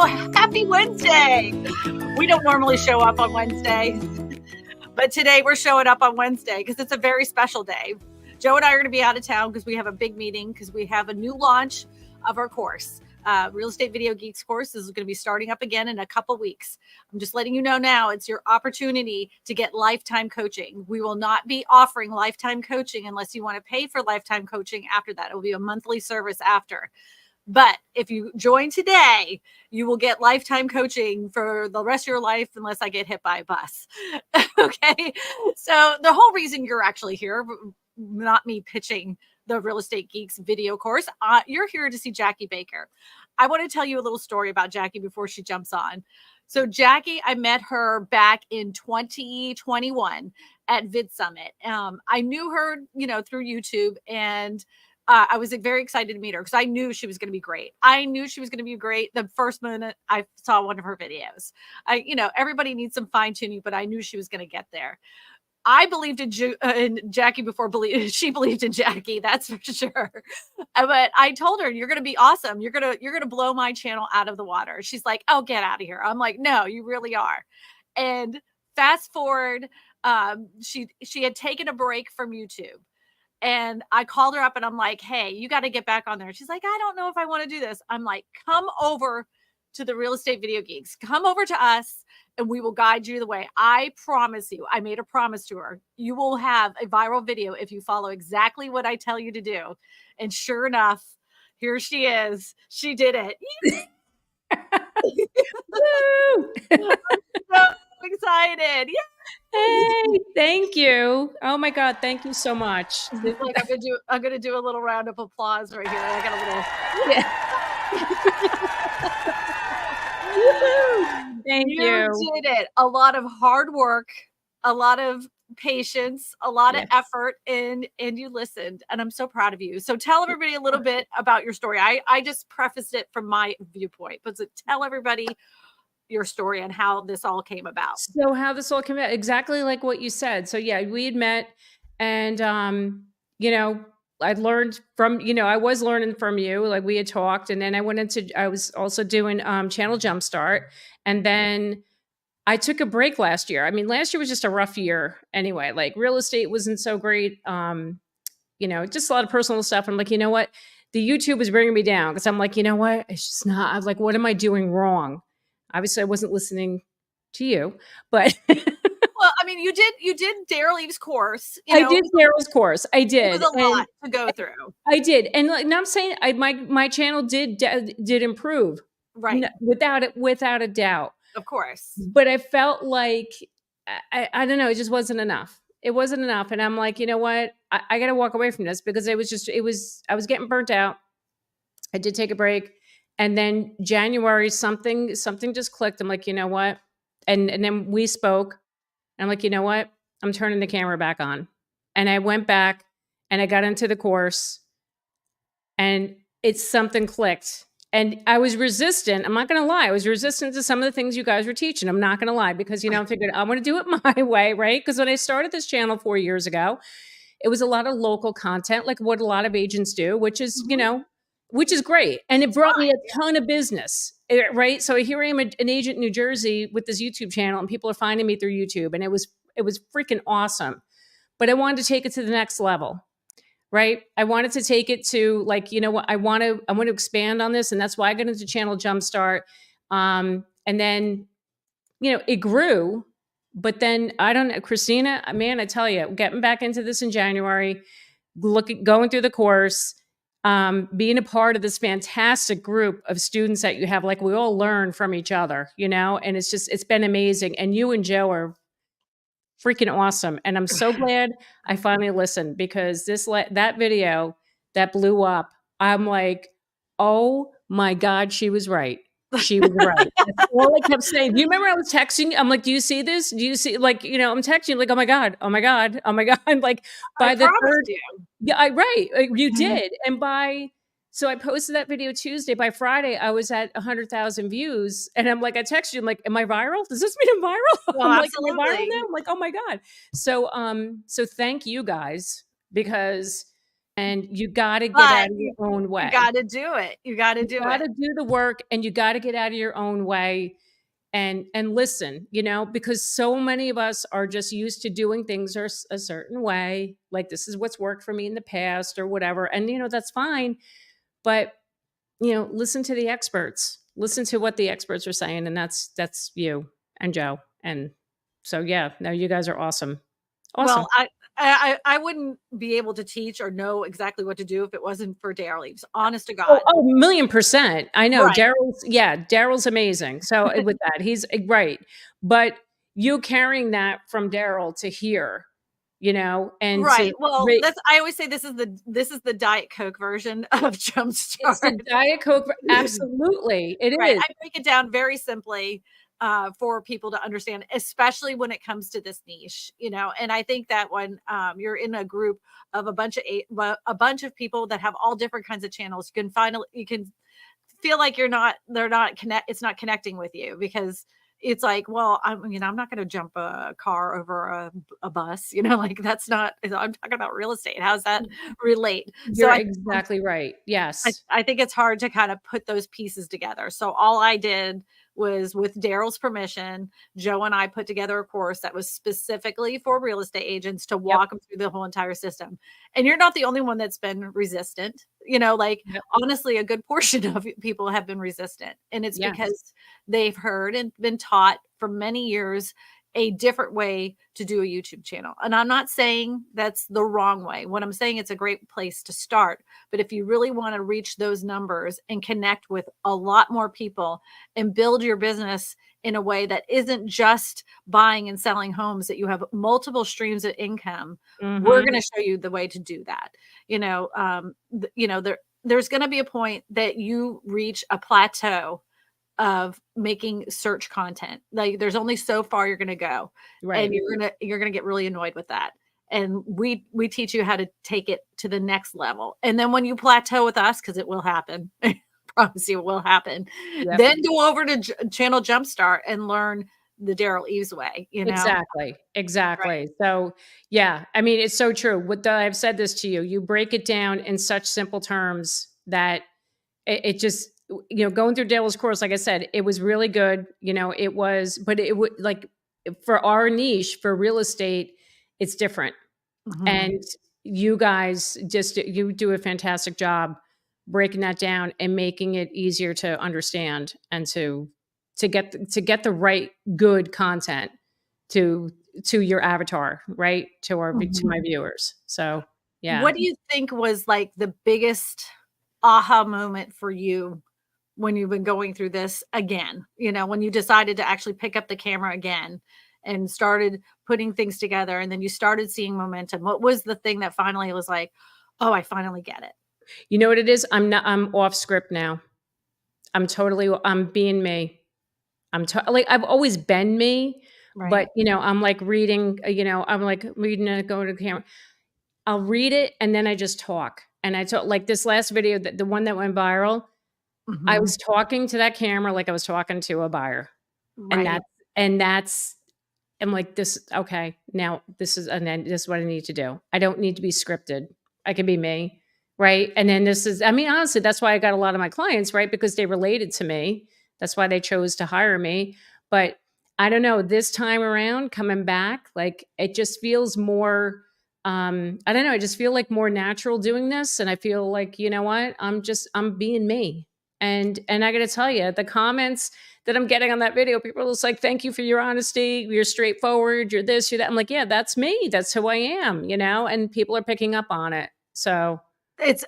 Happy Wednesday. We don't normally show up on Wednesday, but today we're showing up on Wednesday because it's a very special day. Joe and I are going to be out of town because we have a big meeting because we have a new launch of our course. Real Estate Video Geeks course is going to be starting up again in a couple weeks. I'm just letting you know now, it's your opportunity to get lifetime coaching. We will not be offering lifetime coaching unless you want to pay for lifetime coaching after that. It will be a monthly service after. But if you join today, you will get lifetime coaching for the rest of your life unless I get hit by a bus. Okay. So the whole reason you're actually here, not me pitching the Real Estate Geeks video course, you're here to see Jackie Baker. I want to tell you a little story about Jackie before she jumps on. So Jackie, I met her back in 2021 at Vid Summit. I knew her, through YouTube, and I was very excited to meet her because I knew she was going to be great. The first minute I saw one of her videos. Everybody needs some fine tuning, but I knew she was going to get there. I believed in Jackie before she believed in Jackie. That's for sure. But I told her, "You're going to be awesome. You're going to blow my channel out of the water." She's like, "Oh, get out of here." I'm like, "No, you really are." And fast forward, she had taken a break from YouTube. And I called her up and I'm like, "Hey, you got to get back on there." She's like, "I don't know if I want to do this." I'm like, "Come over to the Real Estate Video Geeks. Come over to us and we will guide you the way. I promise you." I made a promise to her. "You will have a viral video if you follow exactly what I tell you to do." And sure enough, here she is. She did it. I'm so excited. Yeah. Hey, thank you. Oh my God, thank you so much. It's like I'm gonna do a little round of applause right here. I got a little. Thank you. You did it. A lot of hard work, a lot of patience, a lot of effort, and you listened. And I'm so proud of you. So tell everybody a little bit about your story. I just prefaced it from my viewpoint, but tell everybody your story and how this all came about. So how this all came about, exactly like what you said. So yeah, we had met and, I learned from, I was learning from you, like we had talked, and then I was also doing Channel Jumpstart. And then I took a break last year. I mean, last year was just a rough year anyway, like real estate wasn't so great. Just a lot of personal stuff. I'm like, you know what? The YouTube was bringing me down because I'm like, you know what? It's just not, I was like, what am I doing wrong? Obviously, I wasn't listening to you, but well, I mean, you did Daryl Eve's course. I did Daryl's course. I did. It was a lot to go through. I did, and now I'm saying my channel did improve, right? Without a doubt, of course. But I felt like I don't know, it just wasn't enough. It wasn't enough, and I'm like, you know what? I got to walk away from this because I was getting burnt out. I did take a break. And then January, something just clicked. I'm like, you know what? And then we spoke. And I'm like, you know what? I'm turning the camera back on. And I went back and I got into the course and something clicked. And I was resistant. I'm not going to lie. I was resistant to some of the things you guys were teaching. I'm not going to lie because, I figured I want to do it my way, right? Because when I started this channel 4 years ago, it was a lot of local content, like what a lot of agents do, which is, which is great. And it brought me a ton of business, right? So here I am, an agent in New Jersey with this YouTube channel, and people are finding me through YouTube. And it was freaking awesome. But I wanted to take it to the next level, right? I wanted to take it to like, I want to expand on this. And that's why I got into Channel Jumpstart. And then, it grew. But then I don't know, Kristina, man, I tell you, getting back into this in January, going through the course, being a part of this fantastic group of students that you have, like we all learn from each other, and it's been amazing. And you and Joe are freaking awesome. And I'm so glad I finally listened because that video that blew up, I'm like, oh my God, she was right. She was right. That's all I kept saying. Do you remember I was texting? I'm like, do you see this? Do you see, I'm texting you like, oh my God. Like by the third, right. You did. And so I posted that video Tuesday. By Friday, I was at 100,000 views. And I'm like, I texted you, I'm like, am I viral? Does this mean I'm viral? Well, I'm absolutely. like, am I viral now? I'm like, oh my God. So thank you guys because and you got to get out But of your own you way. got to do it. You got to You do got it. to do the work, and you got to get out of your own way and listen, because so many of us are just used to doing things a certain way, like this is what's worked for me in the past or whatever. And that's fine, but listen to the experts. Listen to what the experts are saying, and that's you and Joe. And so yeah, no, you guys are awesome. Awesome. Well, I wouldn't be able to teach or know exactly what to do if it wasn't for Daryl Eves. Honest to Oh, God. oh, 1,000,000%. I know. Right. Daryl's amazing. So with that, he's right. But you carrying that from Daryl to here, and to Right. Well, I always say this is the Diet Coke version of it's the Jumpstart. Diet Coke. Absolutely. It Right. is. I break it down very simply for people to understand, especially when it comes to this niche, and I think that when you're in a group of a bunch of people that have all different kinds of channels, you can feel like it's not connecting with you, because it's like, well, I'm not going to jump a car over a bus, like that's not, I'm talking about real estate. How's that relate? So You're exactly right. Yes. I think it's hard to kind of put those pieces together. So all I did was, with Daryl's permission, Joe and I put together a course that was specifically for real estate agents to Yep. walk them through the whole entire system. And you're not the only one that's been resistant. Like, Yep. honestly, a good portion of people have been resistant. And it's Yes. because they've heard and been taught for many years a different way to do a YouTube channel. And I'm not saying that's the wrong way. What I'm saying, it's a great place to start. But if you really want to reach those numbers and connect with a lot more people and build your business in a way that isn't just buying and selling homes, that you have multiple streams of income, we're going to show you the way to do that. There's going to be a point that you reach a plateau of making search content. Like, there's only so far you're going to go, Right. and you're going to get really annoyed with that. And we teach you how to take it to the next level. And then when you plateau with us, because it will happen, I promise you it will happen. Yep. Then go over to Channel Jumpstart and learn the Daryl Eves way. Exactly. Right. So yeah, I mean, it's so true. I've said this to you. You break it down in such simple terms that it just, going through Daryl's course, like I said, it was really good. But it would, like, for our niche for real estate, it's different. Mhm. And you guys you do a fantastic job breaking that down and making it easier to understand and to get the right good content to your avatar, right? To my viewers. So yeah. What do you think was, like, the biggest aha moment for you when you've been going through this again? When you decided to actually pick up the camera again and started putting things together, and then you started seeing momentum. What was the thing that finally was like, oh, I finally get it? You know what it is? I'm off script now. I'm being me. Like, I've always been me, Right. but I'm like reading, I'm like reading it, going to the camera. I'll read it and then I just talk. And I talk, like this last video, the one that went viral, I was talking to that camera like I was talking to a buyer. Right. And that's I'm like, okay, now this is what I need to do. I don't need to be scripted. I can be me. Right. And then honestly, that's why I got a lot of my clients, right? Because they related to me. That's why they chose to hire me. But I don't know, this time around coming back, like it just feels more, I don't know. I just feel like more natural doing this. And I feel like, you know what, I'm being me. And I got to tell you, the comments that I'm getting on that video, people are just like, thank you for your honesty. You're straightforward. You're this, you're that. I'm like, yeah, that's me. That's who I am, and people are picking up on it. So It's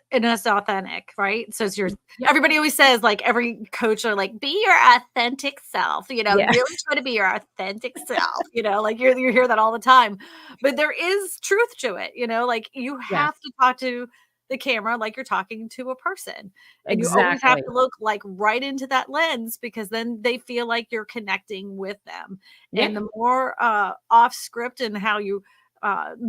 authentic, right? So yeah. everybody always says, like, every coach are like, be your authentic self, Yeah. really try to be your authentic self, like you hear that all the time. But there is truth to it, like you Yes, have to talk to the camera like you're talking to a person. And you always have exactly. to look like right into that lens, because then they feel like you're connecting with them. Yeah. And the more off script and how you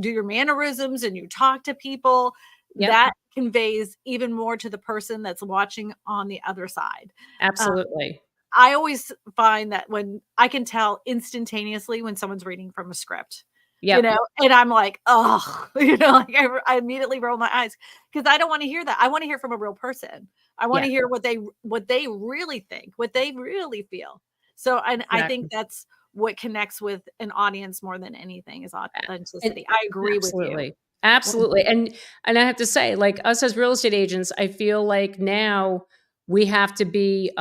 do your mannerisms and you talk to people, Yep. that conveys even more to the person that's watching on the other side. Absolutely. I always find that when I can tell instantaneously when someone's reading from a script, Yep. and I'm like, oh, like I immediately roll my eyes because I don't want to hear that. I want to hear from a real person. I want Yeah. to hear what they really think, what they really feel. So, and I think Exactly. that's what connects with an audience more than anything is And authenticity. I agree with you. absolutely. Absolutely. And I have to say, like us as real estate agents, I feel like now we have to be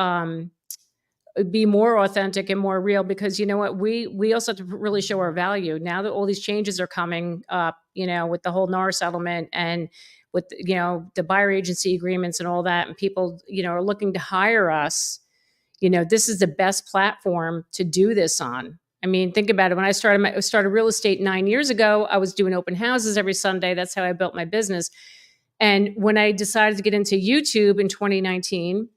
more authentic and more real because you know what we also have to really show our value now that all these changes are coming up, with the whole NAR settlement and with the buyer agency agreements and all that, and people are looking to hire us. This is the best platform to do this on. I mean, think about it. When I started real estate 9 years ago, I was doing open houses every Sunday. That's how I built my business. And when I decided to get into YouTube in 2019,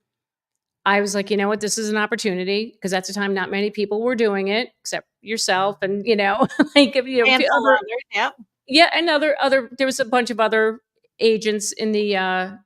I was like, you know what, this is an opportunity because at the time, not many people were doing it except yourself and, like, And some other, others, yep. yeah. And there was a bunch of other agents in the,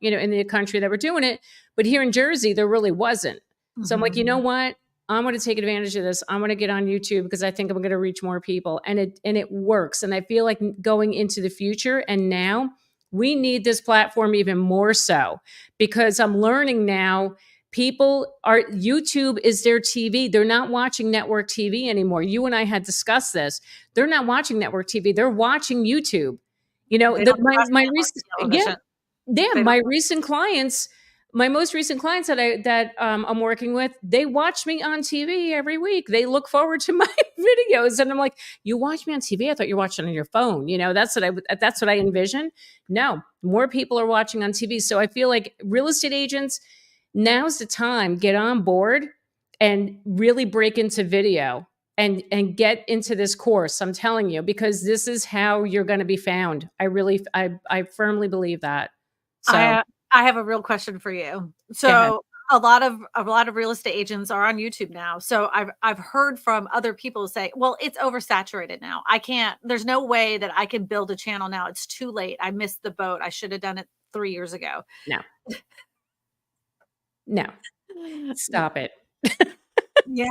in the country that were doing it. But here in Jersey, there really wasn't. So I'm like, you know what? I'm going to take advantage of this. I'm going to get on YouTube because I think I'm going to reach more people, and it works. And I feel like going into the future and now we need this platform even more so because I'm learning now YouTube is their TV. They're not watching network TV anymore. You and I had discussed this. They're not watching network TV. They're watching YouTube. They don't trust My network recent, television. my recent clients, my most recent clients that I'm working with, they watch me on TV every week. They look forward to my videos, and I'm like, "You watch me on TV? I thought you were watching on your phone." That's what I envision. No, more people are watching on TV. So I feel like real estate agents, now's the time, get on board and really break into video and get into this course. I'm telling you, because this is how you're going to be found. I firmly believe that. So I have a real question for you. go ahead. So a lot of real estate agents are on YouTube now. So I've heard from other people say, well, it's oversaturated now. There's no way that I can build a channel now. It's too late. I missed the boat. I should have done it 3 years ago. No, stop it. Yeah.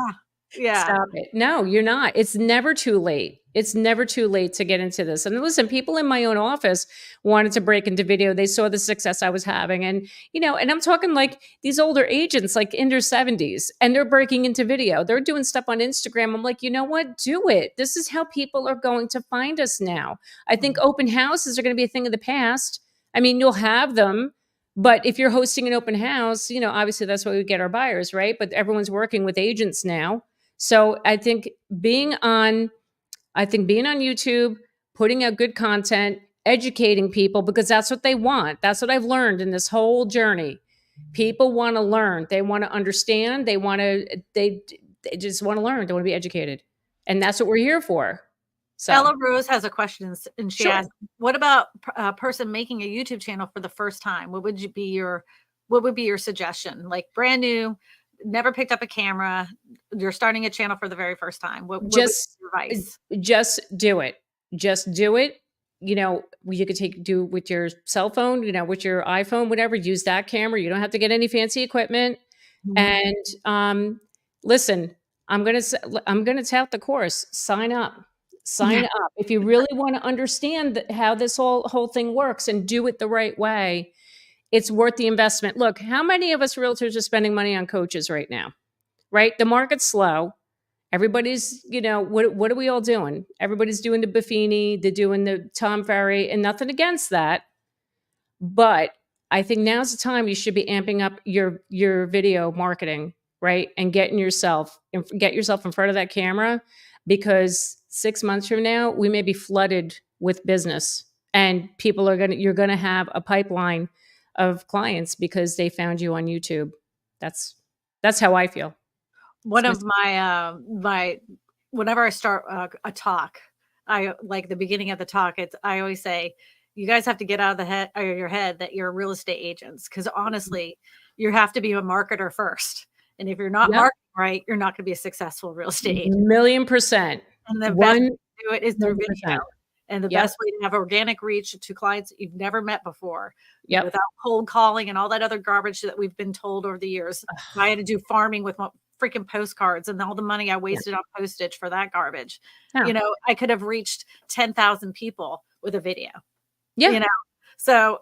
Yeah. Stop it. No, you're not. It's never too late. It's never too late to get into this. And listen, people in my own office wanted to break into video. They saw the success I was having. And, and I'm talking like these older agents, like in their 70s, and they're breaking into video. They're doing stuff on Instagram. I'm like, you know what? Do it. This is how people are going to find us now. I think open houses are going to be a thing of the past. I mean, you'll have them. But if you're hosting an open house, obviously that's why we get our buyers, right? But everyone's working with agents now. So I think being on YouTube, putting out good content, educating people, because that's what they want. That's what I've learned in this whole journey. People want to learn. They want to understand. They just want to learn. They want to be educated. And that's what we're here for. So Ella Rose has a question, and she Sure. asked, what about a person making a YouTube channel for the first time? What would be your suggestion? Like brand new, never picked up a camera, you're starting a channel for the very first time. What would be your advice? Just do it. Just do it. You could do with your cell phone, with your iPhone, whatever, use that camera. You don't have to get any fancy equipment. And listen, I'm going to tout the course. Sign up. If you really want to understand how this whole thing works and do it the right way, it's worth the investment. Look, how many of us realtors are spending money on coaches right now, right? The market's slow. Everybody's, what are we all doing? Everybody's doing the Buffini, they're doing the Tom Ferry, and nothing against that. But I think now's the time you should be amping up your video marketing, right? And get yourself in front of that camera, because 6 months from now, we may be flooded with business, and you're going to have a pipeline of clients because they found you on YouTube. That's how I feel. One of my whenever I start a talk, I like the beginning of the talk. I always say, you guys have to get out of your head that you're real estate agents, because honestly, you have to be a marketer first. And if you're not marketing right, you're not going to be a successful real estate agent. 1,000,000%. And the best way to do it is through 100%. video. And the best way to have organic reach to clients that you've never met before, without cold calling and all that other garbage that we've been told over the years. I had to do farming with freaking postcards and all the money I wasted on postage for that garbage. Yeah. You know, I could have reached 10,000 people with a video, Yeah. you know? So,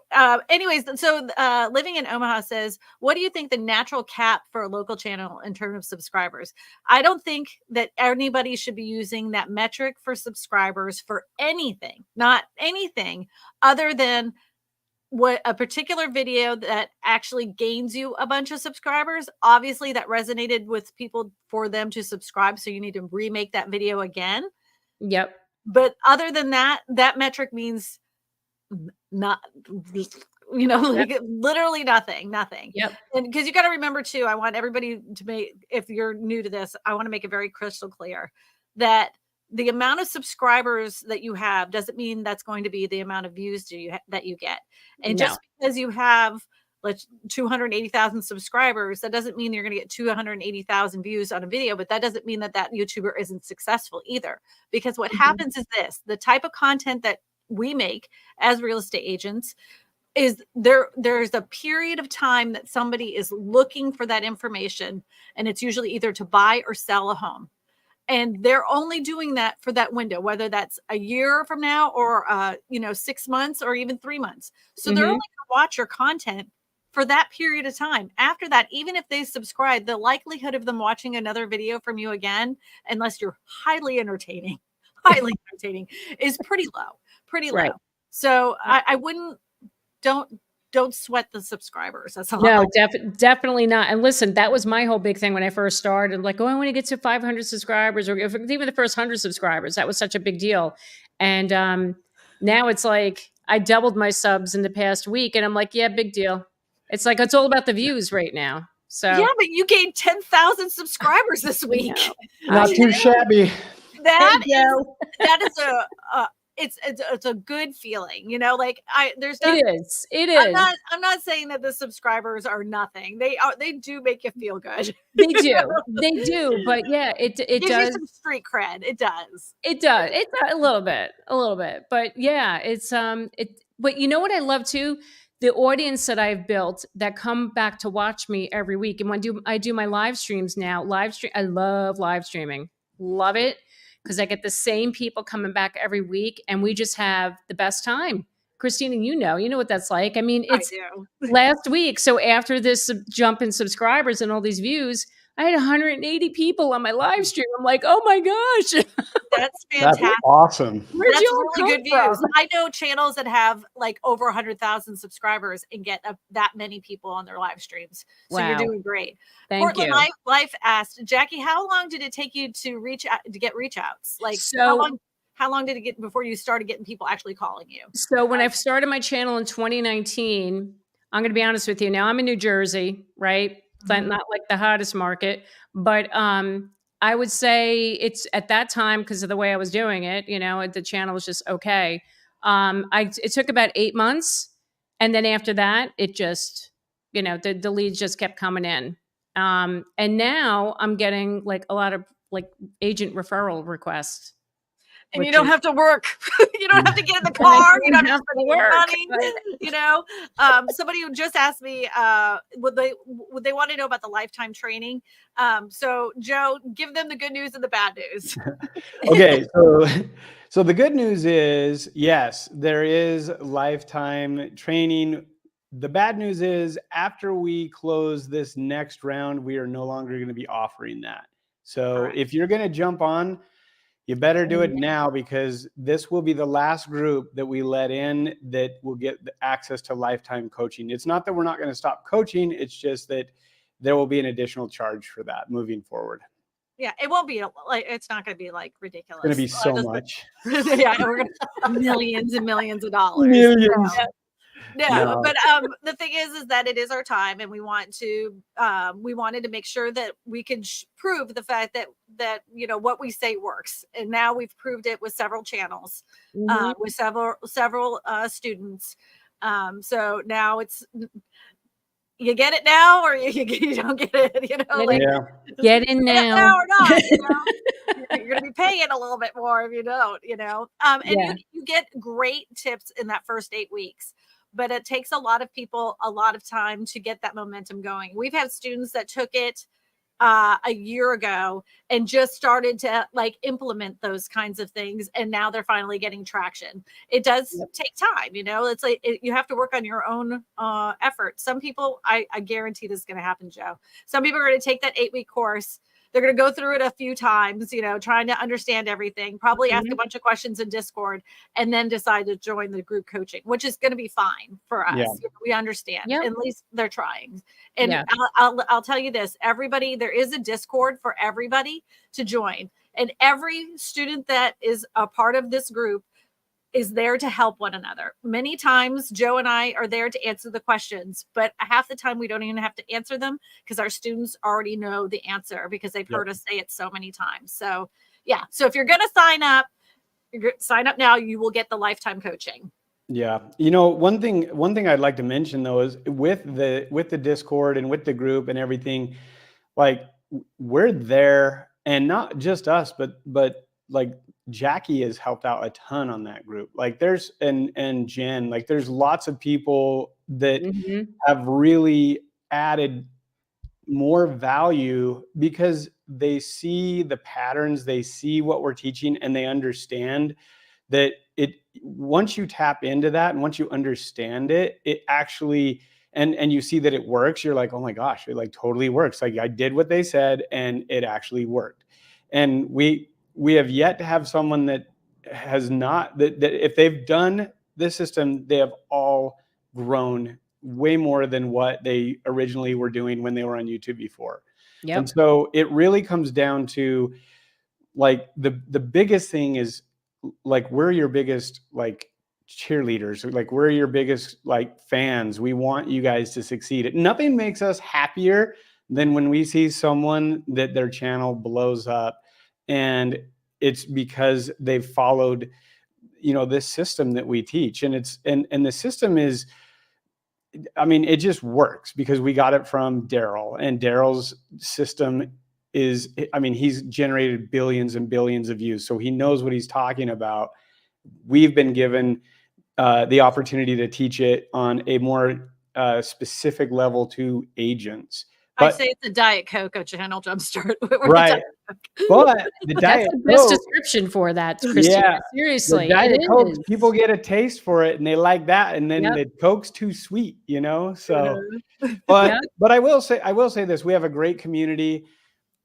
anyways, so Living in Omaha says, what do you think the natural cap for a local channel in terms of subscribers? I don't think that anybody should be using that metric for subscribers for anything, not anything other than what a particular video that actually gains you a bunch of subscribers. Obviously, that resonated with people for them to subscribe. So you need to remake that video again. Yep. But other than that, that metric means not, you know, like literally nothing. Yep. And because you got to remember too, I want everybody to make, if you're new to this, I want to make it very crystal clear that the amount of subscribers that you have doesn't mean that's going to be the amount of views that you get. And No. just because you have like 280,000 subscribers, that doesn't mean you're going to get 280,000 views on a video, but that doesn't mean that that YouTuber isn't successful either. Because what happens is this, the type of content that we make as real estate agents is there's a period of time that somebody is looking for that information, and it's usually either to buy or sell a home. And they're only doing that for that window, whether that's a year from now or 6 months or even 3 months. So they're only going to watch your content for that period of time. After that, even if they subscribe, the likelihood of them watching another video from you again, unless you're highly entertaining, is pretty low. Right. So I wouldn't, don't sweat the subscribers. That's all. No, definitely not. And listen, that was my whole big thing when I first started. Like, I want to get to 500 subscribers, or if even the first 100 subscribers. That was such a big deal. And now it's like I doubled my subs in the past week, and I'm like, yeah, big deal. It's like it's all about the views right now. So yeah, but you gained 10,000 subscribers this week. Not too shabby. That is it's a good feeling, you know, like it is. I'm not saying that the subscribers are nothing. They do make you feel good. They do. But yeah, it gives does. You some street cred. It does. It's a little bit, but yeah, but you know what I love too? The audience that I've built that come back to watch me every week. And when I do my live streams now, I love live streaming. Love it. Because I get the same people coming back every week, and we just have the best time. Kristina, you know what that's like. I mean, it's last week. So after this jump in subscribers and all these views, I had 180 people on my live stream. I'm like, oh my gosh. That's fantastic. That's awesome. That's really good views. I know channels that have like over 100,000 subscribers and get that many people on their live streams. So you're doing great. Thank you. Life asked, Jackie, how long did it take you to get reach outs? Like how long did it get before you started getting people actually calling you? So when I started my channel in 2019, I'm going to be honest with you. Now I'm in New Jersey, right? Not like the hottest market, but I would say it's at that time, because of the way I was doing it, you know, the channel was just okay. It took about 8 months. And then after that, it just, you know, the leads just kept coming in. And now I'm getting like a lot of like agent referral requests. And you don't have to work. You don't have to get in the car. You don't have to spend work. Money. You know, somebody who just asked me, would they want to know about the lifetime training? So Joe, give them the good news and the bad news. Okay, so the good news is, yes, there is lifetime training. The bad news is, after we close this next round, we are no longer going to be offering that. So if you're going to jump on, you better do it now, because this will be the last group that we let in that will get access to lifetime coaching. It's not that we're not going to stop coaching. It's just that there will be an additional charge for that moving forward. Yeah, it won't be like, it's not going to be like ridiculous. It's going to be so much. Yeah, we're going to millions and millions of dollars. Millions. No, but the thing is that it is our time, and we wanted to make sure that we could prove the fact that you know what we say works, and now we've proved it with several channels, with several students. So now it's, you get it now, or you don't get it. You know, get in now or not. You know? You're going to be paying a little bit more if you don't. You know, and you get great tips in that first 8 weeks. But it takes a lot of people a lot of time to get that momentum going. We've had students that took it a year ago and just started to like implement those kinds of things. And now they're finally getting traction. It does take time, you know, it's like you have to work on your own effort. Some people, I guarantee this is going to happen, Joe. Some people are going to take that 8-week course. They're going to go through it a few times, you know, trying to understand everything, probably ask a bunch of questions in Discord, and then decide to join the group coaching, which is going to be fine for us. Yeah. You know, we understand. Yep. At least they're trying. And Yeah. I'll tell you this, everybody, there is a Discord for everybody to join. And every student that is a part of this group is there to help one another. Many times Joe and I are there to answer the questions, but half the time we don't even have to answer them because our students already know the answer because they've heard us say it so many times. So yeah. So if you're going to sign up now, you will get the lifetime coaching. Yeah. You know, one thing I'd like to mention though, is with the Discord and with the group and everything, like we're there, and not just us, but like Jackie has helped out a ton on that group. Like there's, and Jen, like there's lots of people that have really added more value because they see the patterns, they see what we're teaching, and they understand that once you tap into that and once you understand it, it actually, and you see that it works, you're like, oh my gosh, it like totally works. Like I did what they said and it actually worked. And we have yet to have someone that has not, that if they've done this system, they have all grown way more than what they originally were doing when they were on YouTube before. Yep. And so it really comes down to like the biggest thing is like, we're your biggest like cheerleaders, like we're your biggest like fans. We want you guys to succeed. Nothing makes us happier than when we see someone that their channel blows up, and it's because they've followed, you know, this system that we teach. And it's, and the system is, I mean, it just works because we got it from Daryl, and Daryl's system is, I mean, he's generated billions and billions of views, so he knows what he's talking about. We've been given the opportunity to teach it on a more specific level to agents. But, I say it's a Diet Coke, a channel jumpstart. Right. But the Diet That's the best description for that, Kristina. Yeah, seriously. the Diet Coke, people get a taste for it and they like that, and then the Coke's too sweet, you know. So, but I will say this: we have a great community.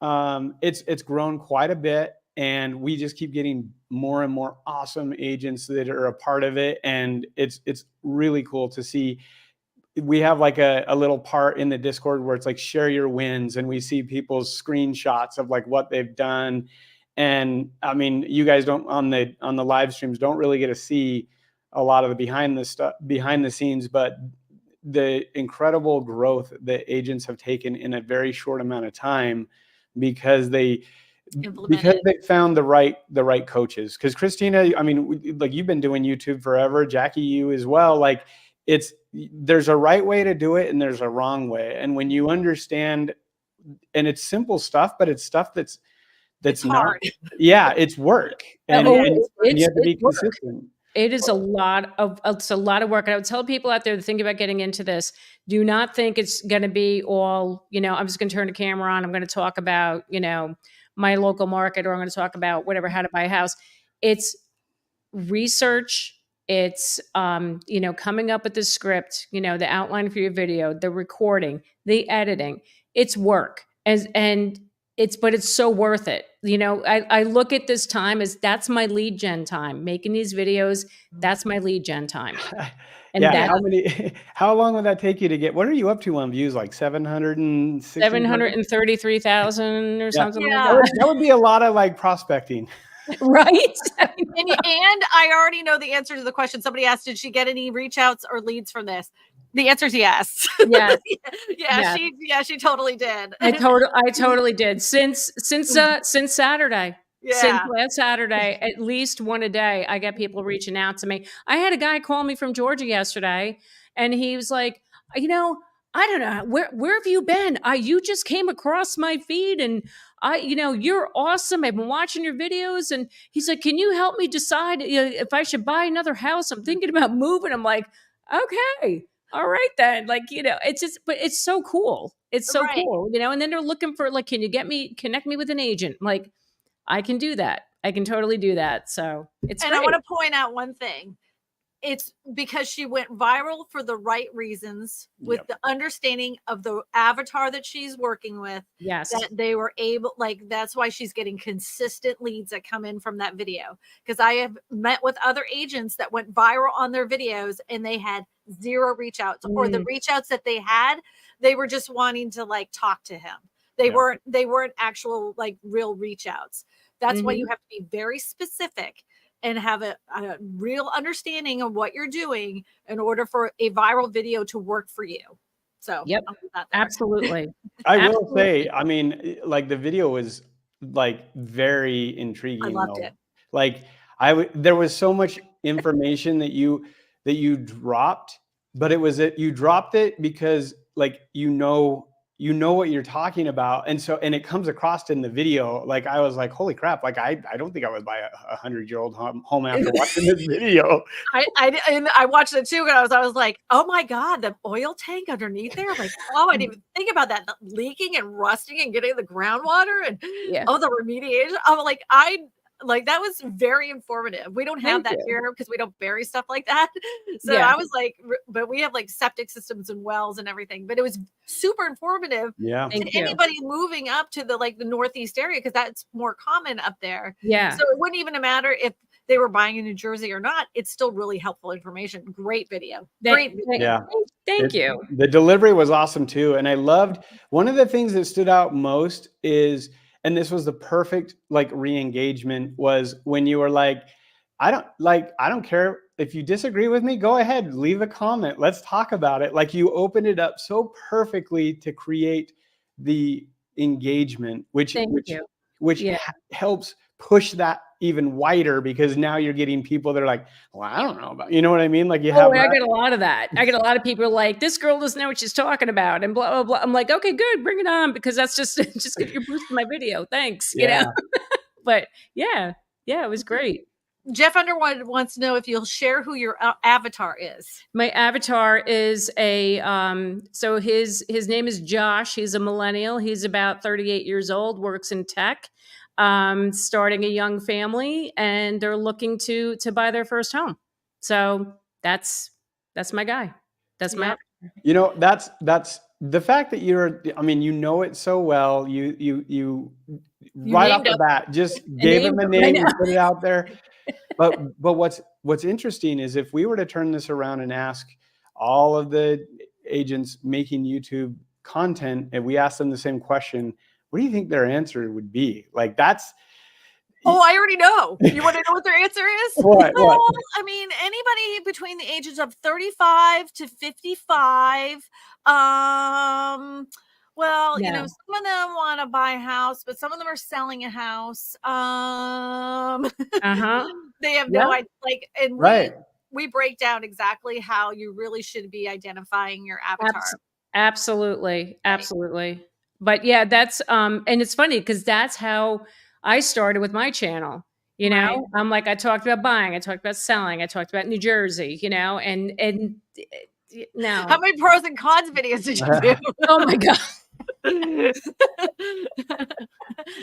It's grown quite a bit, and we just keep getting more and more awesome agents that are a part of it, and it's really cool to see. We have like a little part in the Discord where it's like share your wins, and we see people's screenshots of like what they've done. And I mean, you guys don't on the live streams don't really get to see a lot of the behind the scenes, but the incredible growth that agents have taken in a very short amount of time because they found the right coaches. Because Kristina, I mean, like you've been doing YouTube forever, Jackie, you as well. Like there's a right way to do it and there's a wrong way. And when you understand, and it's simple stuff, but it's stuff that's not hard. Yeah, it's work. And you have to be consistent. It is a lot of work. And I would tell people out there to think about getting into this. Do not think it's going to be all, you know, I'm just going to turn the camera on. I'm going to talk about, you know, my local market, or I'm going to talk about whatever, how to buy a house. It's research. It's, you know, coming up with the script, you know, the outline for your video, the recording, the editing. It's work. But it's so worth it. You know, I look at this time as that's my lead gen time. Making these videos, that's my lead gen time. And how long would that take you to get? What are you up to on views? Like 733,000 or something like that? That would be a lot of like prospecting. Right. and I already know the answer to the question. Somebody asked, did she get any reach outs or leads from this? The answer is yes. Yes. She totally did. I totally did. Since Saturday. Yeah. Since last Saturday, at least one a day, I get people reaching out to me. I had a guy call me from Georgia yesterday, and he was like, you know, I don't know, where have you been? You just came across my feed, and you know, you're awesome. I've been watching your videos. And he's like, can you help me decide if I should buy another house? I'm thinking about moving. I'm like, okay. all right then. Like, it's just, but it's so cool. It's so Right. cool, and then they're looking for like, can you connect me with an agent? I'm like, I can do that. I can totally do that. So it's And great. I want to point out one thing. It's because she went viral for the right reasons, with the understanding of the avatar that she's working with. Yes. That they were able, like, that's why she's getting consistent leads that come in from that video. Because I have met with other agents that went viral on their videos and they had zero reach outs, or the reach outs that they had, they were just wanting to like talk to him. They weren't actual like real reach outs. That's why you have to be very specific and have a real understanding of what you're doing in order for a viral video to work for you. So yep, absolutely. I will say, I mean, like the video was like very intriguing. I loved it. Like there was so much information that you dropped, but you dropped it because like what you're talking about, and it comes across in the video. Like I was like, holy crap! Like I don't think I would buy a 100-year-old home after watching this video. I watched it too, and I was like, oh my god, the oil tank underneath there! Like, oh, I didn't even think about that, leaking and rusting and getting the groundwater and the remediation. I'm like, that was very informative. We don't have that here because we don't bury stuff like that. So I was like, but we have like septic systems and wells and everything. But it was super informative to anybody moving up to the Northeast area, because that's more common up there. Yeah. So it wouldn't even matter if they were buying in New Jersey or not. It's still really helpful information. Great video. Great video. Thank you. The delivery was awesome too. And I loved, one of the things that stood out most is, and this was the perfect like re-engagement, was when you were like, I don't care if you disagree with me, go ahead, leave a comment. Let's talk about it. Like you opened it up so perfectly to create the engagement, which helps push that even wider, because now you're getting people that are like, well, I don't know about, you know what I mean? Like I get a lot of that. I get a lot of people like, this girl doesn't know what she's talking about and blah, blah, blah. I'm like, okay, good. Bring it on, because that's just good. You're boosting my video. Thanks. You know, but yeah, it was great. Jeff Underwood wants to know if you'll share who your avatar is. My avatar is so his name is Josh. He's a millennial. He's about 38 years old, works in tech. Starting a young family, and they're looking to buy their first home. So that's my guy. That's my, that's the fact that it so well. You right off the bat just gave him a name and put it out there. But what's interesting is, if we were to turn this around and ask all of the agents making YouTube content, and we asked them the same question, what do you think their answer would be? Like that's. Oh, I already know. You want to know what their answer is? What? I mean, anybody between the ages of 35 to 55. Well, some of them want to buy a house, but some of them are selling a house. They have no idea. Like, and we break down exactly how you really should be identifying your avatar. Absolutely. But yeah, that's and it's funny because that's how I started with my channel. You know, I'm like, I talked about buying, I talked about selling, I talked about New Jersey, and now how many pros and cons videos did you do? Oh my God.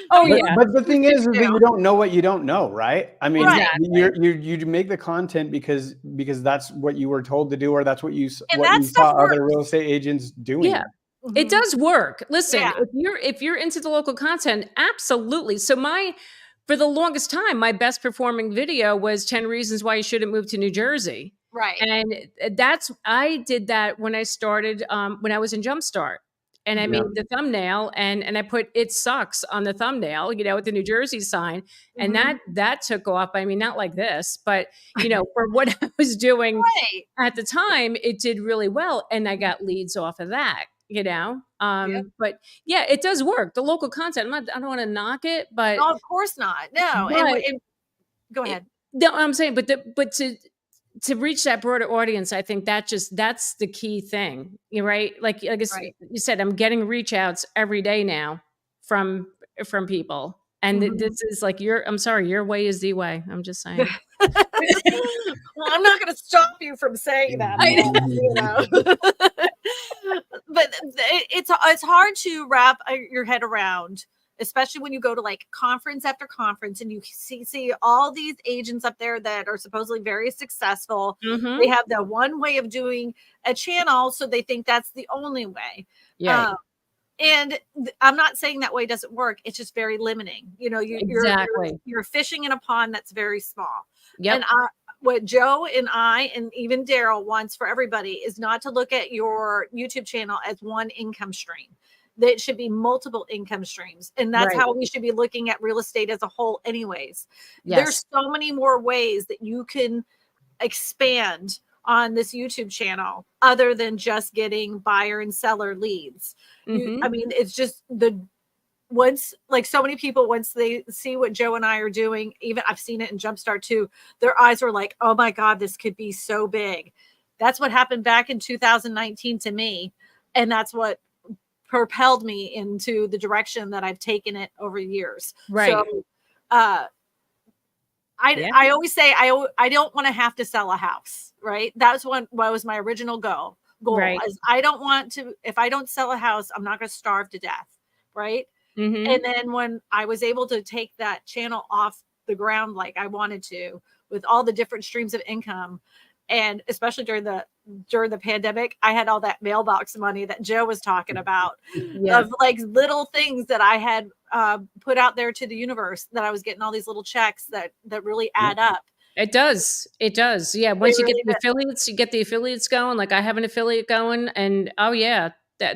But the thing is that you don't know what you don't know, right? I mean, you make the content because that's what you were told to do, or that's what you saw other real estate agents doing. Yeah. It does work. Listen, if you're into the local content, absolutely. So for the longest time, my best performing video was 10 reasons why you shouldn't move to New Jersey. Right. And I did that when I started, when I was in Jumpstart. And I made the thumbnail and I put "it sucks" on the thumbnail, with the New Jersey sign. And that took off. I mean, not like this, but for what I was doing at the time, it did really well. And I got leads off of that, but yeah, it does work. The local content, I don't want to knock it, but no, of course not. No. Go ahead. No, I'm saying, but to reach that broader audience, I think that's the key thing, right? Like you said, I'm getting reach outs every day now from people. And this is like, your way is the way. I'm just saying. Well, I'm not going to stop you from saying that, you know. But it's hard to wrap your head around, especially when you go to like conference after conference and you see all these agents up there that are supposedly very successful. Mhm. They have the one way of doing a channel, so they think that's the only way. Yeah. And I'm not saying that way doesn't work. It's just very limiting. You know, Exactly. you're fishing in a pond that's very small. Yep. And what Joe and I, and even Daryl wants for everybody is not to look at your YouTube channel as one income stream. That should be multiple income streams. And that's Right. how we should be looking at real estate as a whole anyways. Yes. There's so many more ways that you can expand on this YouTube channel other than just getting buyer and seller leads. Mhm. I mean, it's just once so many people, once they see what Joe and I are doing, even I've seen it in Jumpstart too, their eyes were like, oh my God, this could be so big. That's what happened back in 2019 to me. And that's what propelled me into the direction that I've taken it over years. Right. So, I always say I don't want to have to sell a house, right? That's what was my original goal. Right. Is I don't want to, if I don't sell a house, I'm not going to starve to death, right? Mhm. And then when I was able to take that channel off the ground like I wanted to, with all the different streams of income, and especially during the pandemic, I had all that mailbox money that Joe was talking about, Yeah. of like little things that I had put out there to the universe, that I was getting all these little checks that really add up. It does. It does. Yeah. Once you really get the affiliates, you get the affiliates going. Like I have an affiliate going, and oh yeah,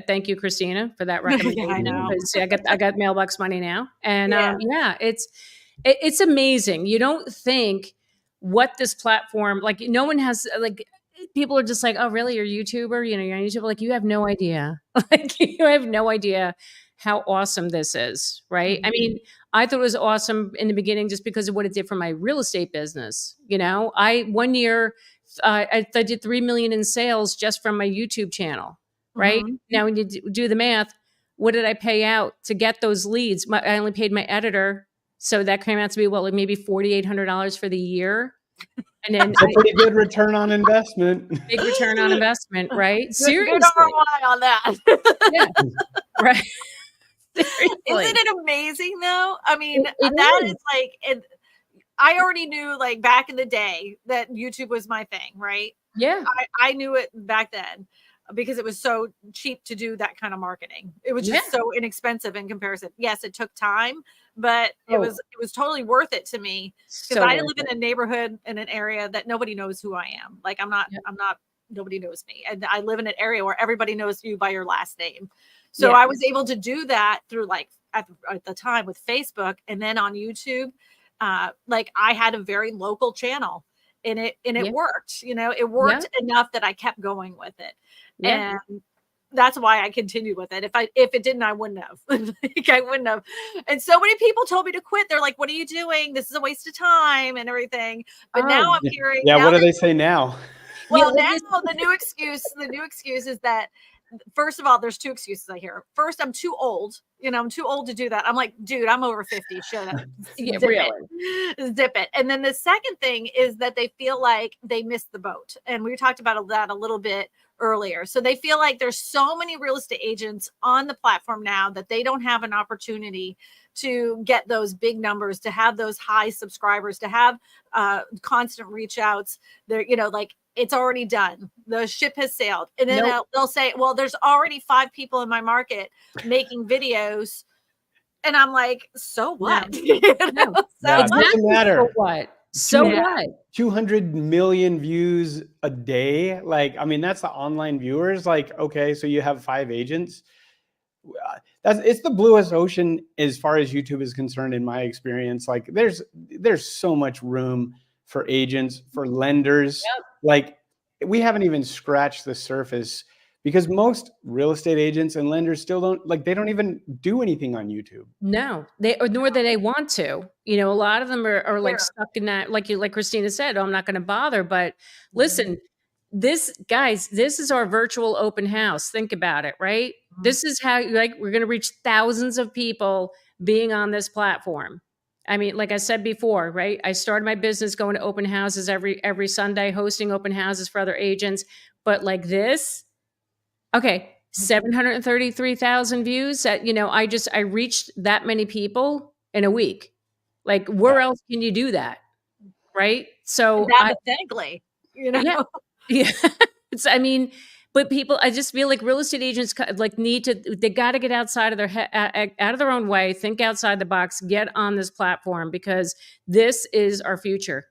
thank you, Kristina, for that recommendation. I know. Because I got mailbox money now, and Yeah. it's amazing. You don't think what this platform, like no one has, like people are just like, oh really, you're a YouTuber, you know, you're on YouTube. Like you have no idea, like you have no idea how awesome this is, right? I mean, I thought it was awesome in the beginning just because of what it did for my real estate business. You know, one year I did 3 million in sales just from my YouTube channel, right? Mhm. Now, when you do the math, what did I pay out to get those leads? I only paid my editor, so that came out to be like maybe $4,800 for the year, and then It's a pretty good return on investment. big return on investment, right? Good Seriously, ROI on that. yeah, right. Seriously. Isn't it amazing though? I mean, It that is. is like, I already knew like back in the day that YouTube was my thing, right? Yeah. I knew it back then because it was so cheap to do that kind of marketing. It was just so inexpensive in comparison. Yes, it took time, but it was totally worth it to me, because So I worth live in a neighborhood, in an area that nobody knows who I am. Like I'm not, nobody knows me. And I live in an area where everybody knows you by your last name. So I was able to do that through like at the time with Facebook, and then on YouTube. Like I had a very local channel, and it worked, you know, it worked enough that I kept going with it. Yeah. And that's why I continued with it. If it didn't, I wouldn't have. Like, I wouldn't have. And so many people told me to quit. They're like, what are you doing? This is a waste of time and everything. But now I'm hearing, Yeah, what do they say now? well, now the new excuse is that, first of all, there's two excuses I hear. First, I'm too old. You know, I'm too old to do that. I'm like, dude, I'm over 50. Shut up. Zip it. And then the second thing is that they feel like they missed the boat. And we talked about that a little bit earlier. So they feel like there's so many real estate agents on the platform now that they don't have an opportunity to get those big numbers, to have those high subscribers, to have constant reach outs. They're, you know, like, it's already done. The ship has sailed. And then they'll say, well, there's already 5 people in my market making videos. And I'm like, so what? No. So exactly. Doesn't matter. So what? So what? 200 million views a day. Like, I mean, that's the online viewers. Like, okay, so you have 5 agents. It's the bluest ocean as far as YouTube is concerned, in my experience. Like, there's so much room for agents, for lenders. Like, we haven't even scratched the surface, because most real estate agents and lenders still they don't even do anything on YouTube. No, nor do they want to. You know, a lot of them are like stuck in that, like Kristina said, oh, I'm not going to bother. But listen, this is our virtual open house. Think about it, right? This is how, like, we're going to reach thousands of people being on this platform. I mean, like I said before, right? I started my business going to open houses every Sunday, hosting open houses for other agents. But like this, okay, 733,000 views. That, you know, I reached that many people in a week. Like, where else can you do that, right? So That authentically, you know. yeah, yeah. I mean, but people, I just feel like real estate agents like they got to get outside of their out of their own way, think outside the box, get on this platform, because this is our future.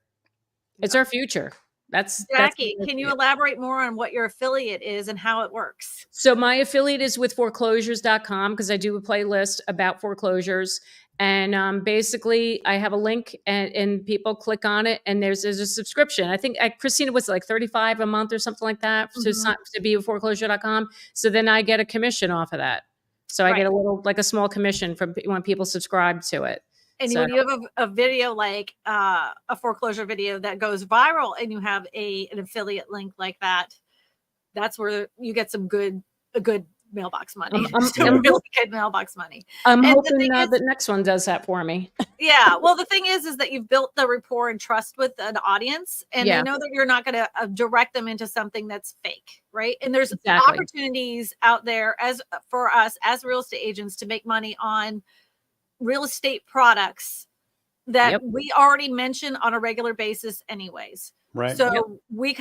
It's our future. That's Jackie, can you elaborate more on what your affiliate is and how it works? So my affiliate is with foreclosures.com, because I do a playlist about foreclosures. And basically, I have a link, and people click on it, and there's a subscription. I think Kristina was like $35 a month or something like that to be with foreclosure.com. So then I get a commission off of that. So I get a little, like a small commission from when people subscribe to it. And when you have a video like a foreclosure video that goes viral, and you have an affiliate link like that, that's where you get a good mailbox money. Really good mailbox money. I'm hoping the next one does that for me. Yeah. Well, the thing is that you've built the rapport and trust with an audience, and they know that you're not going to direct them into something that's fake, right? And there's opportunities out there for us as real estate agents to make money on real estate products that we already mention on a regular basis anyways. Right. So we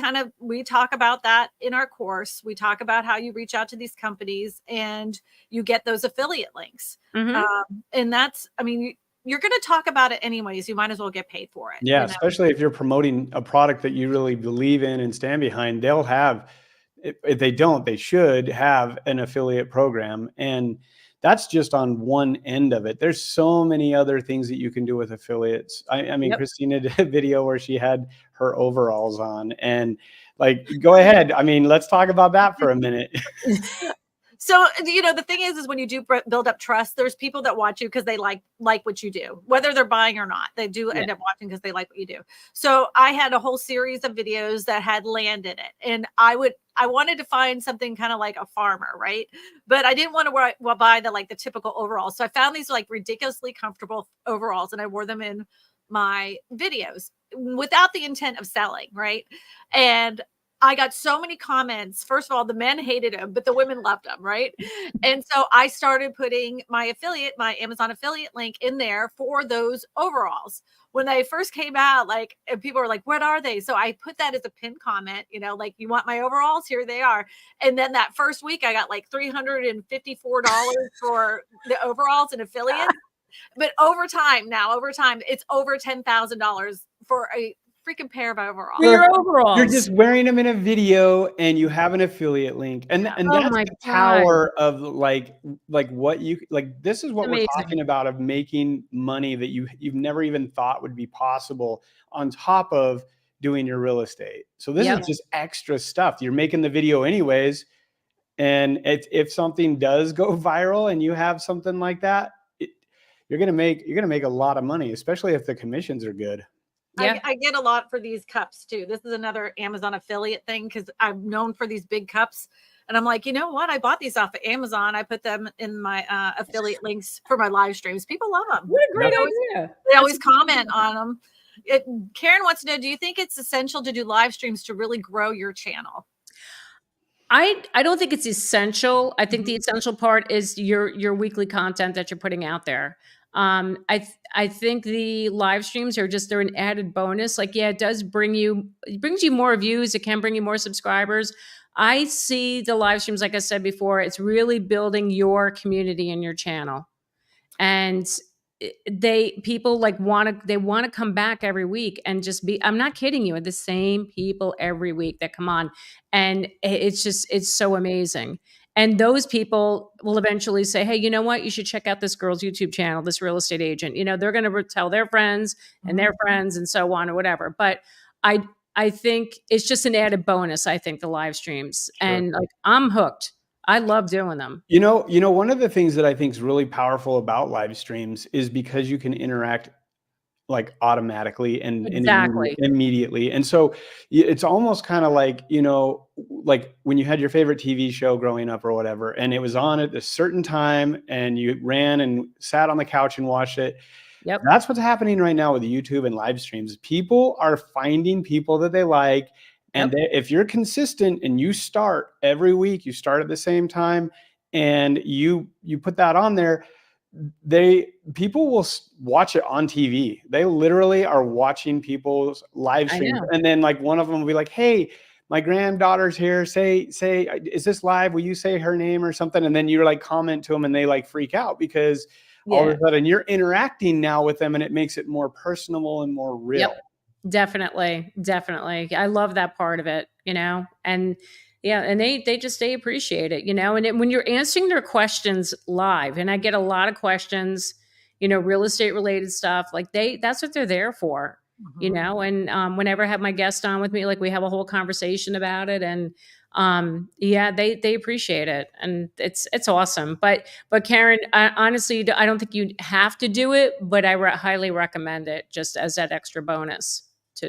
talk about that in our course. We talk about how you reach out to these companies and you get those affiliate links. And that's, I mean, you're going to talk about it anyways. You might as well get paid for it. Yeah. Especially if you're promoting a product that you really believe in and stand behind, they'll have, if they don't, they should have an affiliate program. And that's just on one end of it. There's so many other things that you can do with affiliates. I mean, Kristina did a video where she had her overalls on, and like, go ahead. I mean, let's talk about that for a minute. So, you know, the thing is when you do build up trust, there's people that watch you because they like what you do, whether they're buying or not. They do end up watching because they like what you do. So I had a whole series of videos that had land in it. And I wanted to find something kind of like a farmer, right? But I didn't want to buy the typical overalls. So I found these like ridiculously comfortable overalls, and I wore them in my videos without the intent of selling, right? And I got so many comments. First of all, the men hated him, but the women loved him, right? And so I started putting my Amazon affiliate link in there for those overalls. When they first came out, and people were like, what are they? So I put that as a pinned comment, you know, like, you want my overalls? Here they are. And then that first week I got like $354 for the overalls and affiliates. But over time, it's over $10,000 for a freaking pair of overalls. Your overalls. You're just wearing them in a video, and you have an affiliate link, and that's the power of like what you like. This is what we're talking about, of making money that you've never even thought would be possible on top of doing your real estate. So this is just extra stuff. You're making the video anyways, and if something does go viral and you have something like that, you're gonna make a lot of money, especially if the commissions are good. Yeah. I get a lot for these cups too. This is another Amazon affiliate thing, because I'm known for these big cups. And I'm like, you know what? I bought these off of Amazon. I put them in my affiliate links for my live streams. People love them. What a great idea. They always comment on them. Karen wants to know, do you think it's essential to do live streams to really grow your channel? I don't think it's essential. I think the essential part is your weekly content that you're putting out there. I think the live streams they're an added bonus. Like, it brings you more views. It can bring you more subscribers. I see the live streams, like I said before, it's really building your community and your channel. And people want to come back every week and just I'm not kidding you, the same people every week that come on. And it's so amazing. And those people will eventually say, hey, you know what? You should check out this girl's YouTube channel, this real estate agent. You know, they're going to tell their friends and their friends and so on or whatever. But I think it's just an added bonus, I think, the live streams. Sure. And I'm hooked. I love doing them. You know, one of the things that I think is really powerful about live streams is because you can interact automatically and immediately. And so it's almost kind of like, like when you had your favorite TV show growing up or whatever, and it was on at a certain time and you ran and sat on the couch and watched it. Yep. That's what's happening right now with YouTube and live streams. People are finding people that they like. And if you're consistent and you start every week, you start at the same time, and you put that on there, people will watch it on TV. They literally are watching people's live streams. And then like one of them will be like, hey, my granddaughter's here. Say, is this live? Will you say her name or something? And then you're like, comment to them, and they like freak out because all of a sudden you're interacting now with them, and it makes it more personal and more real. Yep. Definitely. I love that part of it, and and they appreciate it, and when you're answering their questions live, and I get a lot of questions, real estate related stuff, like that's what they're there for, and whenever I have my guest on with me, like we have a whole conversation about it, and they appreciate it, and it's awesome. But Karen, honestly, I don't think you have to do it, but I highly recommend it just as that extra bonus.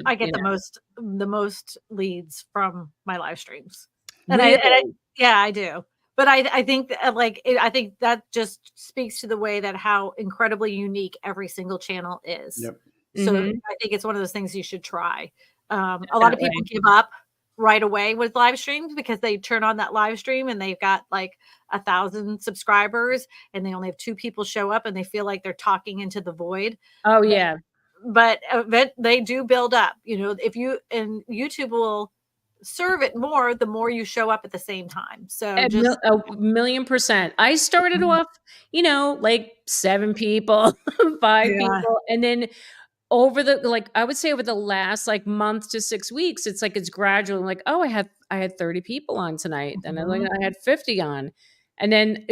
I get the most leads from my live streams, and I do. But I think I think that just speaks to the way that how incredibly unique every single channel is. Yep. So I think it's one of those things you should try. A lot of people give up right away with live streams because they turn on that live stream and they've got like 1,000 subscribers and they only have 2 people show up and they feel like they're talking into the void. Oh yeah. But they do build up, if and YouTube will serve it more, the more you show up at the same time. So just 1,000,000%. I started off, like 7 people, 5 people. And then over I would say over the last like month to 6 weeks, it's gradual. Like, oh, I had 30 people on tonight. Then I had 50 on. And then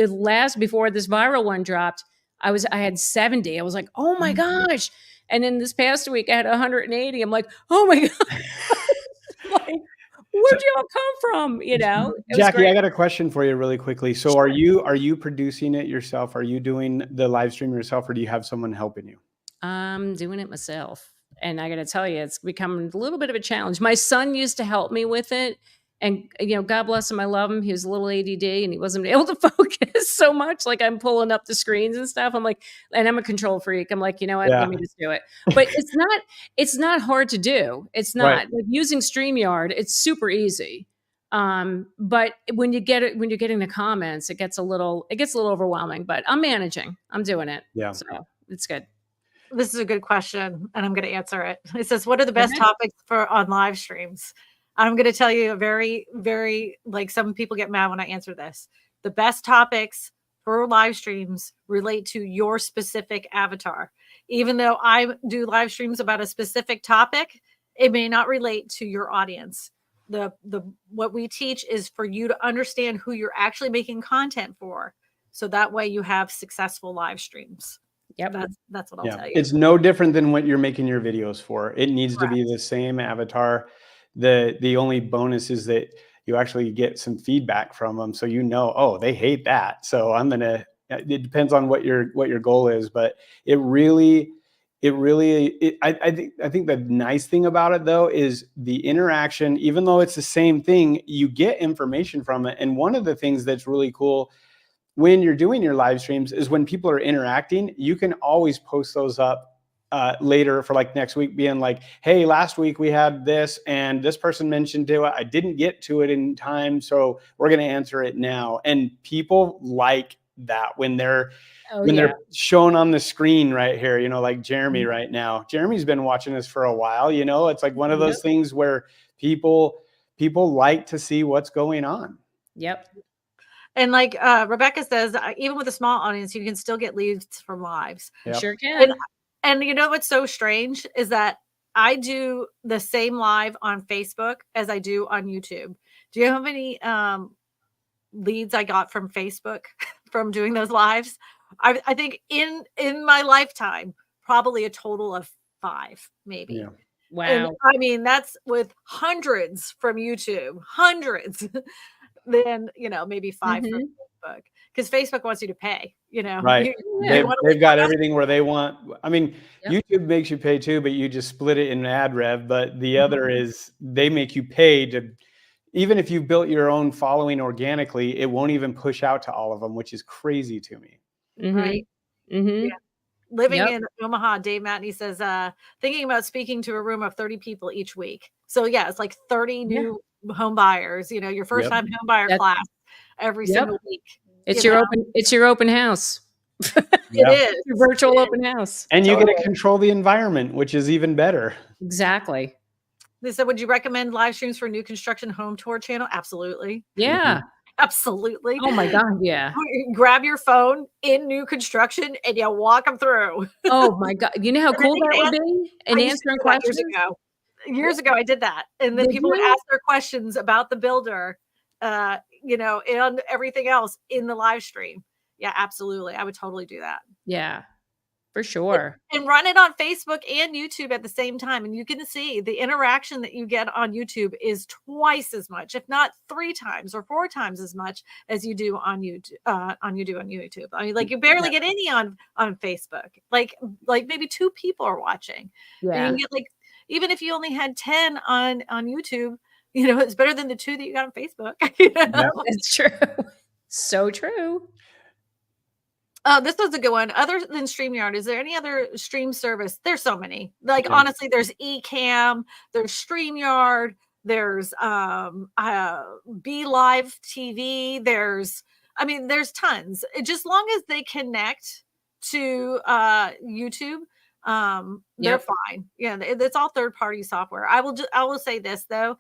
before this viral one dropped, I had 70. I was like, oh my gosh. And then this past week I had 180. I'm like, oh my God. Like, where'd you all come from? Jackie, I got a question for you really quickly. So are you producing it yourself? Are you doing the live stream yourself, or do you have someone helping you? I'm doing it myself. And I got to tell you, it's become a little bit of a challenge. My son used to help me with it. And, God bless him. I love him. He was a little ADD and he wasn't able to focus so much. Like I'm pulling up the screens and stuff. I'm like, and I'm a control freak. I'm like, let me just do it. But it's not hard to do. It's not like using StreamYard. It's super easy. But when you're getting the comments, it gets a little overwhelming, but I'm managing. I'm doing it. Yeah. So it's good. This is a good question and I'm going to answer it. It says, what are the best topics on live streams? I'm going to tell you a very, very, like some people get mad when I answer this. The best topics for live streams relate to your specific avatar. Even though I do live streams about a specific topic, it may not relate to your audience. What we teach is for you to understand who you're actually making content for. So that way you have successful live streams. Yep. That's what I'll tell you. It's no different than what you're making your videos for. It needs to be the same avatar. The only bonus is that you actually get some feedback from them. So oh, they hate that. So it depends on what your goal is, but I think the nice thing about it though is the interaction. Even though it's the same thing, you get information from it. And one of the things that's really cool when you're doing your live streams is when people are interacting, you can always post those up later for like next week, being like, hey, last week we had this and this person mentioned it. I didn't get to it in time, so we're going to answer it now. And people like that when they're shown on the screen right here, like Jeremy right now. Jeremy's been watching us for a while. It's like one of those things where people like to see what's going on. Yep. And like Rebecca says, even with a small audience, you can still get leads from lives. Yep. Sure can. And what's so strange is that I do the same live on Facebook as I do on YouTube. Do you know how many leads I got from Facebook from doing those lives? I think in my lifetime, probably a total of 5, maybe. Yeah. Wow. And, I mean, that's with hundreds from YouTube, hundreds. Then, maybe 5 from Facebook. Because Facebook wants you to pay, Right. They've got everything where they want. I mean, YouTube makes you pay too, but you just split it in ad rev. But the other is they make you pay to, even if you built your own following organically, it won't even push out to all of them, which is crazy to me. Mm-hmm. Right. Mm-hmm. Yeah. living in Omaha, Dave Matney says, thinking about speaking to a room of 30 people each week. So yeah, it's like 30 new home buyers, you know, your first time home buyer class every single week. It's your open house. It is your virtual open house. And you get to control the environment, which is even better. Exactly. They said, would you recommend live streams for new construction home tour channel? Absolutely. Yeah. Absolutely. Oh my God. Yeah. Grab your phone in new construction and you walk them through. Oh my God. You know how cool that would be? And answering questions? Years ago, I did that. And then people would ask their questions about the builder, you know, and everything else in the live stream. Yeah, absolutely. I would totally do that. Yeah, for sure. And run it on Facebook and YouTube at the same time. And you can see the interaction that you get on YouTube is twice as much, if not 3 times or 4 times as much as you do on YouTube. On YouTube. I mean, like you barely get any on Facebook. Like maybe 2 people are watching. Yeah. And you can get like, even if you only had 10 on YouTube, you know, it's better than the 2 that you got on Facebook. You know? Yeah, it's true. So true. This was a good one. Other than StreamYard, is there any other stream service? There's so many. Like honestly, there's Ecamm, there's StreamYard, there's Be Live TV. There's tons. Just long as they connect to YouTube, they're fine. Yeah, it's all third-party software. I will say this though,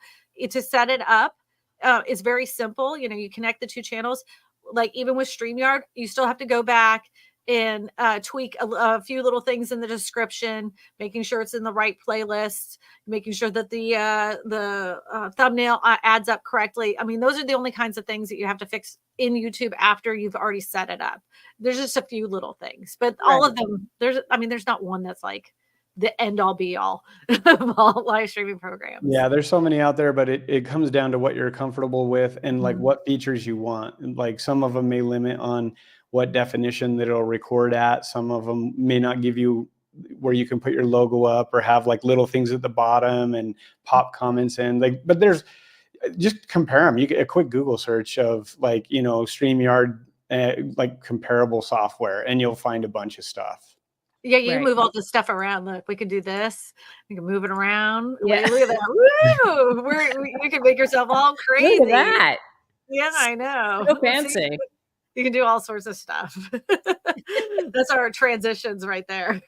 to set it up, it's very simple. You know, you connect the 2 channels. Like even with StreamYard, you still have to go back and tweak a few little things in the description, making sure it's in the right playlist, making sure that the thumbnail adds up correctly. I mean, those are the only kinds of things that you have to fix in YouTube after you've already set it up. There's just a few little things, but all of them, there's not one that's like the end all be all of all live streaming programs. Yeah, there's so many out there, but it comes down to what you're comfortable with and like what features you want. And like some of them may limit on what definition that it'll record at. Some of them may not give you where you can put your logo up or have like little things at the bottom and pop comments in. Like, but there's just compare them. You get a quick Google search of like, you know, StreamYard, like comparable software, and you'll find a bunch of stuff. Yeah, you can move all this stuff around. Look, we can do this. You can move it around. Yeah. Look at that. Woo! You can make yourself all crazy. Look at that. Yeah, I know. So fancy. You can do all sorts of stuff. That's our transitions right there.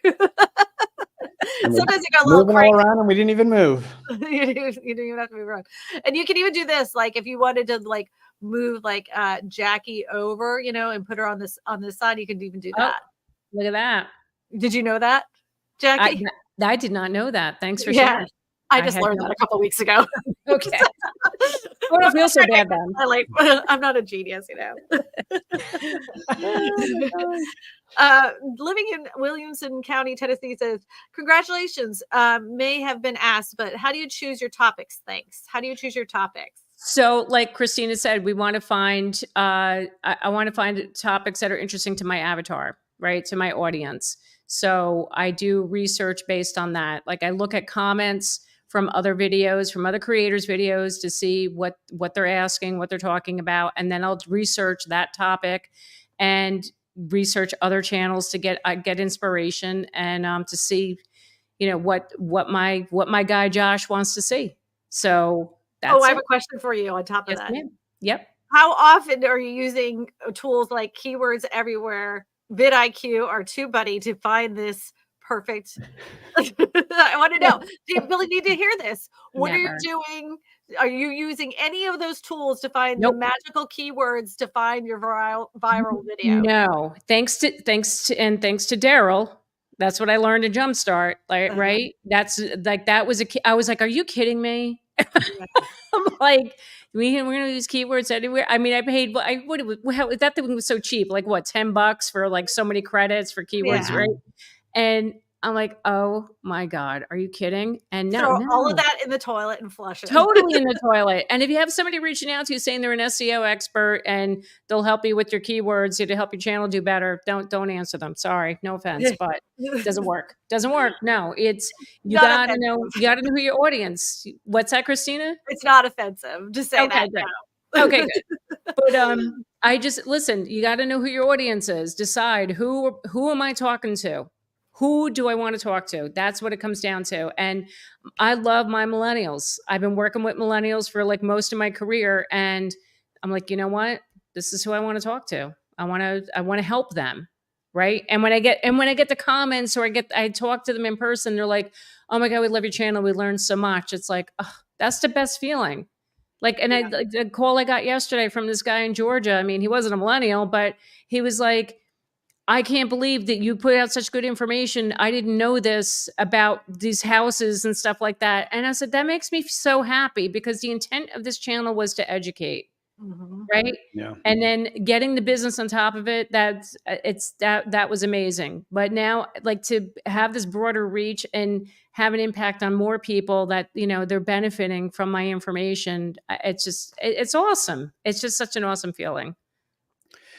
Sometimes you go a little crazy. All around and we didn't even move. You didn't even have to move around. And you can even do this, like if you wanted to like move like Jackie over, you know, and put her on this side, you can even do that. Look at that. Did you know that, Jackie? I did not know that. Thanks for sharing. I just learned that a couple weeks ago. Okay. I don't feel so bad then. I'm not a genius, you know. Living in Williamson County, Tennessee says, congratulations. May have been asked, but how do you choose your topics? Thanks. How do you choose your topics? So like Kristina said, we want to find, I want to find topics that are interesting to my avatar, right? To my audience. So I do research based on that. Like I look at comments from other videos, from other creators' videos to see what they're asking, what they're talking about. And then I'll research that topic and research other channels to get inspiration and to see, you know, what my guy Josh wants to see. So that's I have a question for you on top of that. Ma'am. Yep. How often are you using tools like Keywords Everywhere, vidIQ, or TubeBuddy to find this perfect? I want to know. Do you really need to hear this? What are you doing? Are you using any of those tools to find the magical keywords to find your viral video? No, thanks to Daryl. That's what I learned in Jumpstart. Like, right? That's like, that was I was like, are you kidding me? I'm like, we're going to use keywords anywhere. I mean, I paid, that thing was so cheap. Like what, $10 for like so many credits for keywords, right? And I'm like, oh my God, are you kidding? And no, all of that in the toilet and flush it. Totally in the toilet. And if you have somebody reaching out to you saying they're an SEO expert and they'll help you with your keywords to help your channel do better, don't answer them. Sorry, no offense, but it doesn't work. Doesn't work. No, it's you gotta know who your audience. What's that, Kristina? It's not offensive. Just say that. Good. Okay, good. But I just listen. You got to know who your audience is. Decide who am I talking to. Who do I want to talk to? That's what it comes down to. And I love my millennials. I've been working with millennials for like most of my career. And I'm like, you know what? This is who I want to talk to. I want to help them. Right. And when I get the comments or I talk to them in person, they're like, oh my God, we love your channel. We learned so much. It's like, oh, that's the best feeling. Like, and the call I got yesterday from this guy in Georgia. I mean, he wasn't a millennial, but he was like, I can't believe that you put out such good information. I didn't know this about these houses and stuff like that. And I said, that makes me so happy because the intent of this channel was to educate. Mm-hmm. Right. Yeah. And then getting the business on top of it, that was amazing. But now, like, to have this broader reach and have an impact on more people that, you know, they're benefiting from my information. It's awesome. It's just such an awesome feeling.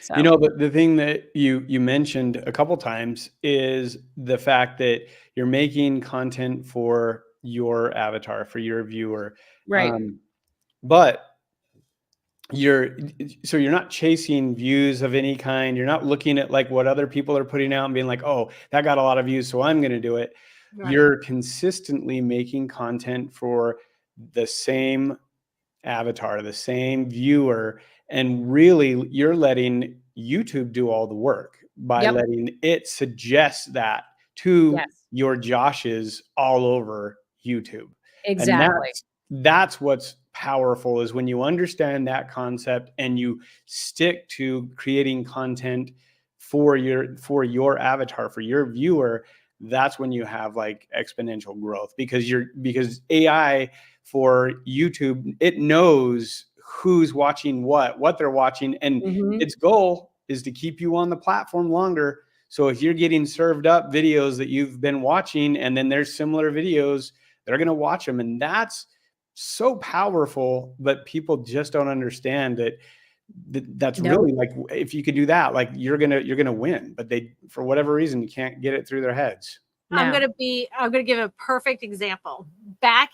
So. You know, the thing that you mentioned a couple times is the fact that you're making content for your avatar, for your viewer. Right. But you're not chasing views of any kind. You're not looking at like what other people are putting out and being like, oh, that got a lot of views, so I'm going to do it. Right. You're consistently making content for the same avatar, the same viewer. And really, you're letting YouTube do all the work by letting it suggest that to your Joshes all over YouTube. Exactly. And that's what's powerful, is when you understand that concept and you stick to creating content for your avatar, for your viewer. That's when you have like exponential growth, because AI for YouTube, it knows who's watching what they're watching, and its goal is to keep you on the platform longer. So if you're getting served up videos that you've been watching, and then there's similar videos, they're going to watch them. And that's so powerful, but people just don't understand that. That's really like, if you could do that, like you're gonna win, but they, for whatever reason, you can't get it through their heads. No. I'm gonna give a perfect example. Back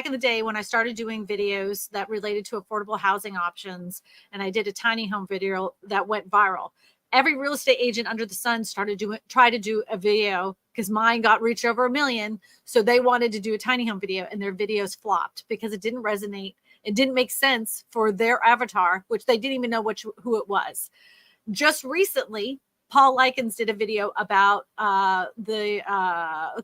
in the day when I started doing videos that related to affordable housing options, and I did a tiny home video that went viral. Every real estate agent under the sun try to do a video, because mine got reached over 1 million. So they wanted to do a tiny home video, and their videos flopped because it didn't resonate. It didn't make sense for their avatar, which they didn't even know who it was. Just recently, Paul Likens did a video about the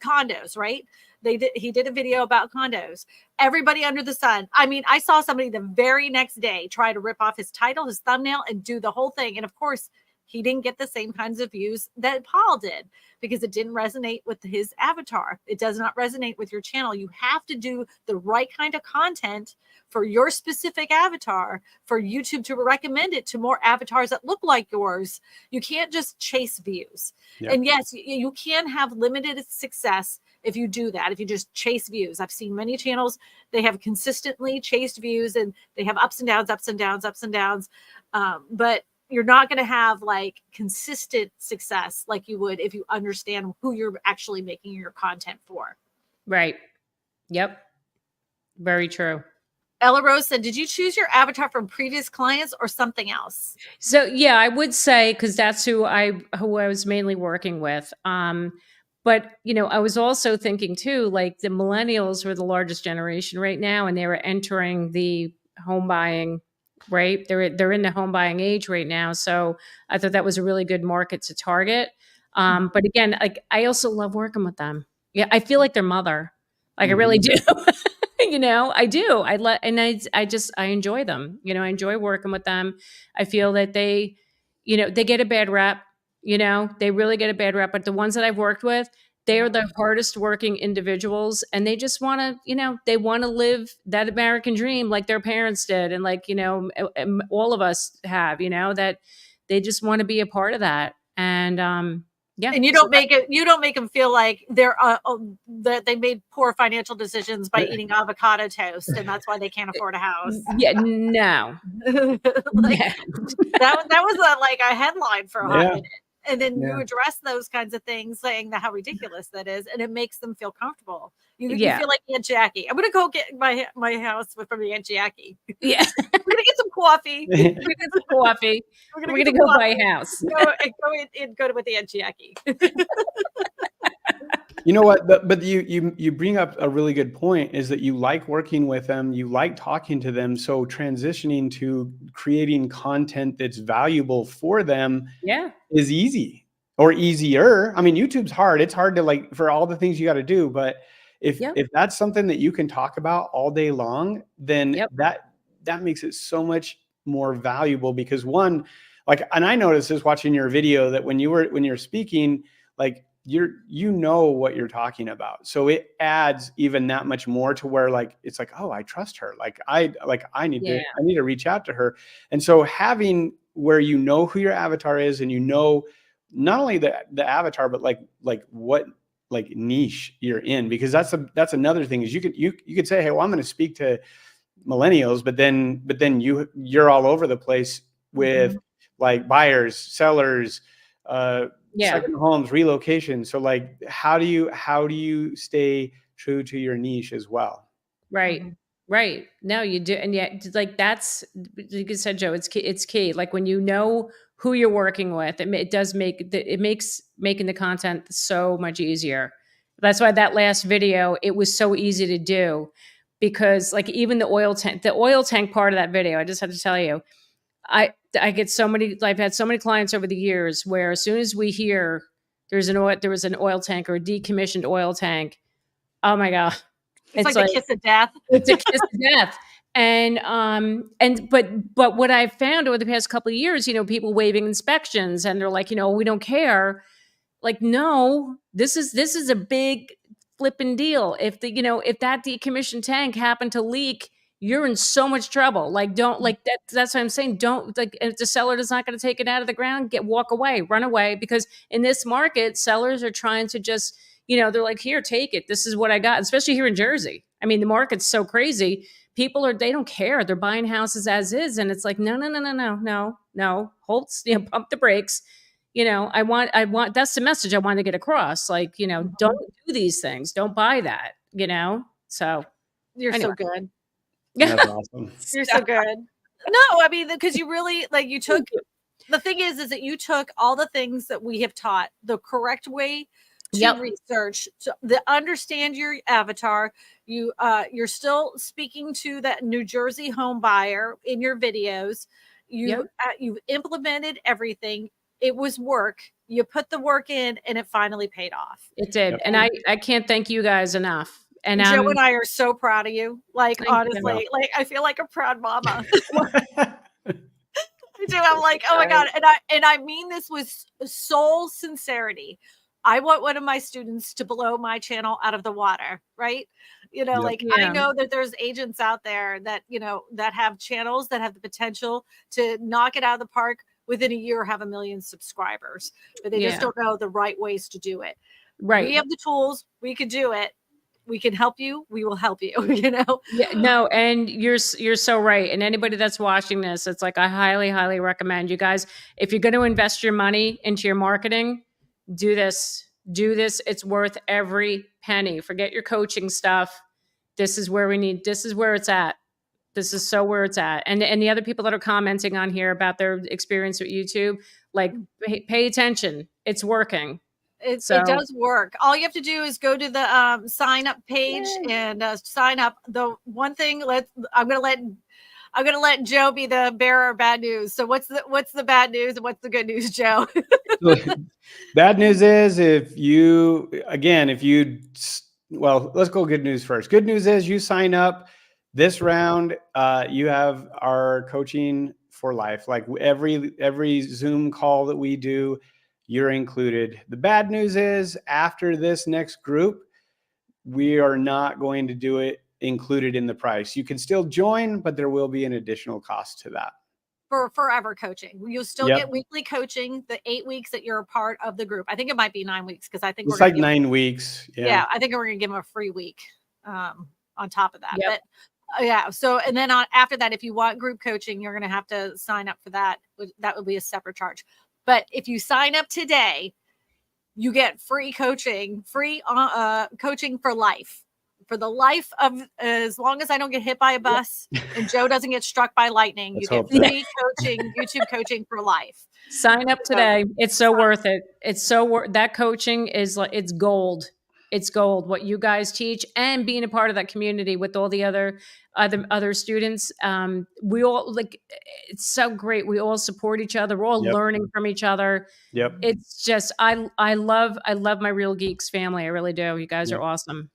condos, right? He did a video about condos. Everybody under the sun. I mean, I saw somebody the very next day try to rip off his title, his thumbnail, and do the whole thing. And of course, he didn't get the same kinds of views that Paul did, because it didn't resonate with his avatar. It does not resonate with your channel. You have to do the right kind of content for your specific avatar for YouTube to recommend it to more avatars that look like yours. You can't just chase views. Yep. And yes, you can have limited success if you do that, if you just chase views. I've seen many channels, they have consistently chased views, and they have ups and downs, ups and downs, ups and downs. But you're not going to have like consistent success like you would if you understand who you're actually making your content for. Right. Yep. Very true. Ella Rose said, did you choose your avatar from previous clients or something else? So yeah, I would say, because that's who I was mainly working with. But, you know, I was also thinking too, like the millennials were the largest generation right now, and they were entering the home buying, right? They're in the home buying age right now. So I thought that was a really good market to target. But again, like I also love working with them. Yeah, I feel like their mother. Like I really do. You know, I do. I enjoy them. You know, I enjoy working with them. I feel that they, you know, they get a bad rep. You know, they really get a bad rep. But the ones that I've worked with, they are the hardest working individuals, and they just want to, you know, they want to live that American dream like their parents did, and like, you know, all of us have. You know, that they just want to be a part of that. And yeah. And you don't make them feel like that they made poor financial decisions by eating avocado toast, and that's why they can't afford a house. Yeah, no. Like, that was a headline for a hot minute. And then you address those kinds of things, saying how ridiculous that is, and it makes them feel comfortable. You feel like Aunt Jackie. I'm gonna go get my house from the Aunt Jackie. Yeah, we're gonna get some coffee. We're gonna go buy a house. Go with the Aunt Jackie. You know what? But you bring up a really good point, is that you like working with them, you like talking to them. So transitioning to creating content that's valuable for them is easy, or easier. I mean, YouTube's hard. It's hard to, like, for all the things you got to do. But if that's something that you can talk about all day long, then that makes it so much more valuable. Because one, like, and I noticed this watching your video, that when you're speaking, like, you know what you're talking about. So it adds even that much more to where, like, it's like, oh, I trust her. Like I need to reach out to her. And so having where you know who your avatar is, and you know not only the avatar, but like what like niche you're in, because that's another thing, is you could say, hey, well, I'm going to speak to millennials, but then you're all over the place with like buyers, sellers, second homes, relocation. So like, how do you stay true to your niche as well? Right. Right. No, you do. And yet, like, that's, like you said, Joe, it's key. Like, when you know who you're working with, it makes making the content so much easier. That's why that last video, it was so easy to do, because, like, even the oil tank part of that video, I just have to tell you, I've had so many clients over the years where, as soon as we hear there was an oil tank or a decommissioned oil tank, oh my God. It's like the kiss of death. It's a kiss of death. But what I've found over the past couple of years, people waiving inspections, and they're like, we don't care. Like, no, this is a big flipping deal. If that decommissioned tank happened to leak, you're in so much trouble. Like, don't, like, that's what I'm saying. Don't, like, if the seller is not going to take it out of the ground, walk away, run away. Because in this market, sellers are trying to just, they're like, here, take it. This is what I got. Especially here in Jersey. I mean, the market's so crazy. People they don't care. They're buying houses as is. And it's like, no. Hold, pump the brakes. I want, that's the message I want to get across. Like, don't do these things. Don't buy that, So you're anyway. so good. That's awesome. You're so good. No, I mean, because you really, like, you took, the thing is that you took all the things that we have taught the correct way to research, to understand your avatar. You're still speaking to that New Jersey home buyer in your videos. You've implemented everything. It was work. You put the work in, and it finally paid off. It did. And I can't thank you guys enough. And Joe and I are so proud of you. Like, honestly, like, I feel like a proud mama. I do. I'm like, oh my God. And I mean this with soul sincerity. I want one of my students to blow my channel out of the water, right? I know that there's agents out there that, that have channels that have the potential to knock it out of the park within a year, have 1 million subscribers, but they just don't know the right ways to do it. Right. We have the tools. We could do it. We can help you. We will help you, Yeah, no. And you're so right. And anybody that's watching this, it's like, I highly, highly recommend you guys, if you're going to invest your money into your marketing, do this. It's worth every penny. Forget your coaching stuff. This is where it's at. This is so where it's at. And the other people that are commenting on here about their experience with YouTube, like, pay attention. It's working. It does work. All you have to do is go to the sign up page and sign up. The one thing, I'm gonna let Joe be the bearer of bad news. So what's the bad news and what's the good news, Joe? Bad news is, well, let's go good news first. Good news is, you sign up this round, you have our coaching for life. Like, every Zoom call that we do, you're included. The bad news is, after this next group, we are not going to do it included in the price. You can still join, but there will be an additional cost to that. For forever coaching. You'll still get weekly coaching, the 8 weeks that you're a part of the group. I think it might be 9 weeks, because I think it's like 9 weeks. Yeah, I think we're going to give them a free week on top of that. But so, and then after that, if you want group coaching, you're going to have to sign up for that. That would be a separate charge. But if you sign up today, you get free coaching, coaching for life. For the life of, as long as I don't get hit by a bus and Joe doesn't get struck by lightning, you get free coaching, YouTube coaching for life. Sign up today. It's so worth it. It's so that coaching is like, it's gold. it's gold. What you guys teach and being a part of that community with all the other students. We all like, it's so great. We all support each other. We're all Yep. learning from each other. Yep. It's just, I love my Real Geeks family. I really do. You guys Yep. are awesome.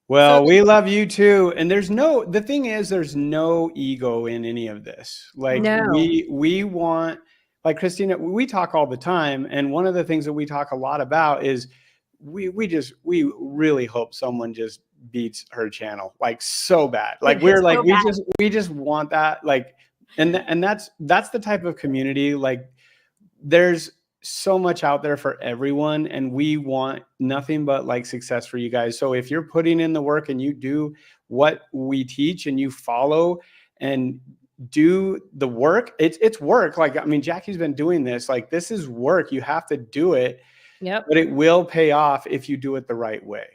Well, we love you too. And the thing is, there's no ego in any of this. Like we want, like Kristina, we talk all the time. And one of the things that we talk a lot about is we really hope someone just beats her channel, like so bad. Like we're like, we just want that. Like, and that's the type of community, like there's so much out there for everyone, and we want nothing but like success for you guys. So if you're putting in the work and you do what we teach and you follow and do the work, it's work. Like, I mean, Jackie's been doing this, like this is work. You have to do it. Yep. But it will pay off if you do it the right way.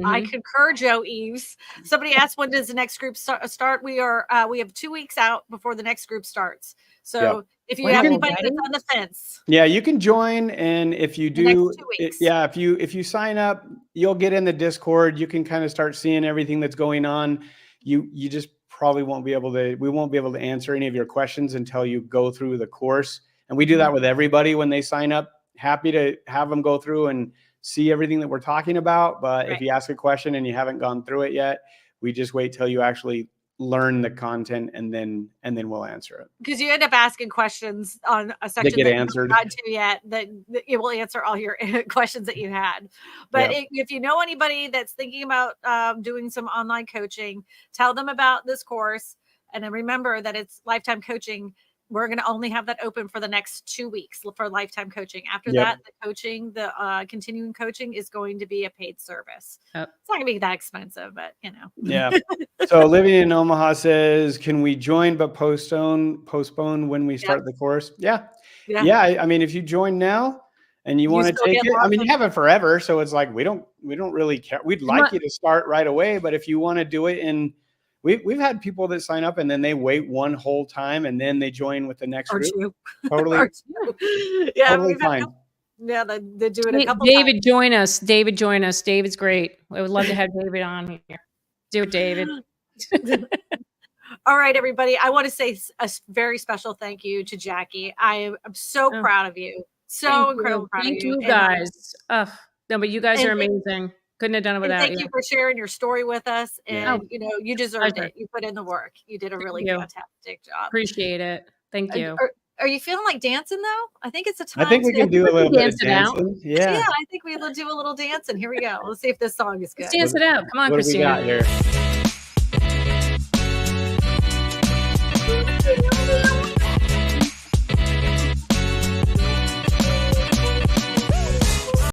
I concur, Joe Eves. Somebody asked, when does the next group start? We have 2 weeks out before the next group starts. So if you have anybody that's on the fence, you can join. And if you do, if you sign up, you'll get in the Discord. You can kind of start seeing everything that's going on. You just probably we won't be able to answer any of your questions until you go through the course. And we do that with everybody when they sign up. Happy to have them go through and see everything that we're talking about. But if you ask a question and you haven't gone through it yet, we just wait till you actually learn the content and then we'll answer it. Because you end up asking questions on a section that you haven't gotten to yet, that it will answer all your questions that you had. But if you know anybody that's thinking about doing some online coaching, tell them about this course. And then remember that it's lifetime coaching. We're going to only have that open for the next 2 weeks for lifetime coaching. After that, the continuing coaching is going to be a paid service. It's not going to be that expensive, but you know. Yeah. So Olivia in Omaha says, can we join but postpone when we start the course? Yeah. I mean, if you join now and you want to take it, I mean, you have it forever. So it's like, we don't really care. We'd like you to start right away. But if you want to do it we've had people that sign up and then they wait one whole time and then they join with the next group. Totally fine. Yeah, they do it a couple times. Join us. David, join us. David's great. I would love to have David on here. Do it, David. All right, everybody. I want to say a very special thank you to Jackie. I'm so proud of you. So incredibly proud of you. Thank you guys. No, but you guys are amazing. Couldn't have done it without you. Thank you for sharing your story with us. And, you know, you deserved it. You put in the work. You did a really fantastic job. Appreciate it. Thank you. Are you feeling like dancing, though? I think it's a time. I think we can do a little bit of dancing. Yeah, I think we'll do a little dancing. Here we go. Let's see if this song is good. Let's dance it out. Come on, What Kristina. do we got here?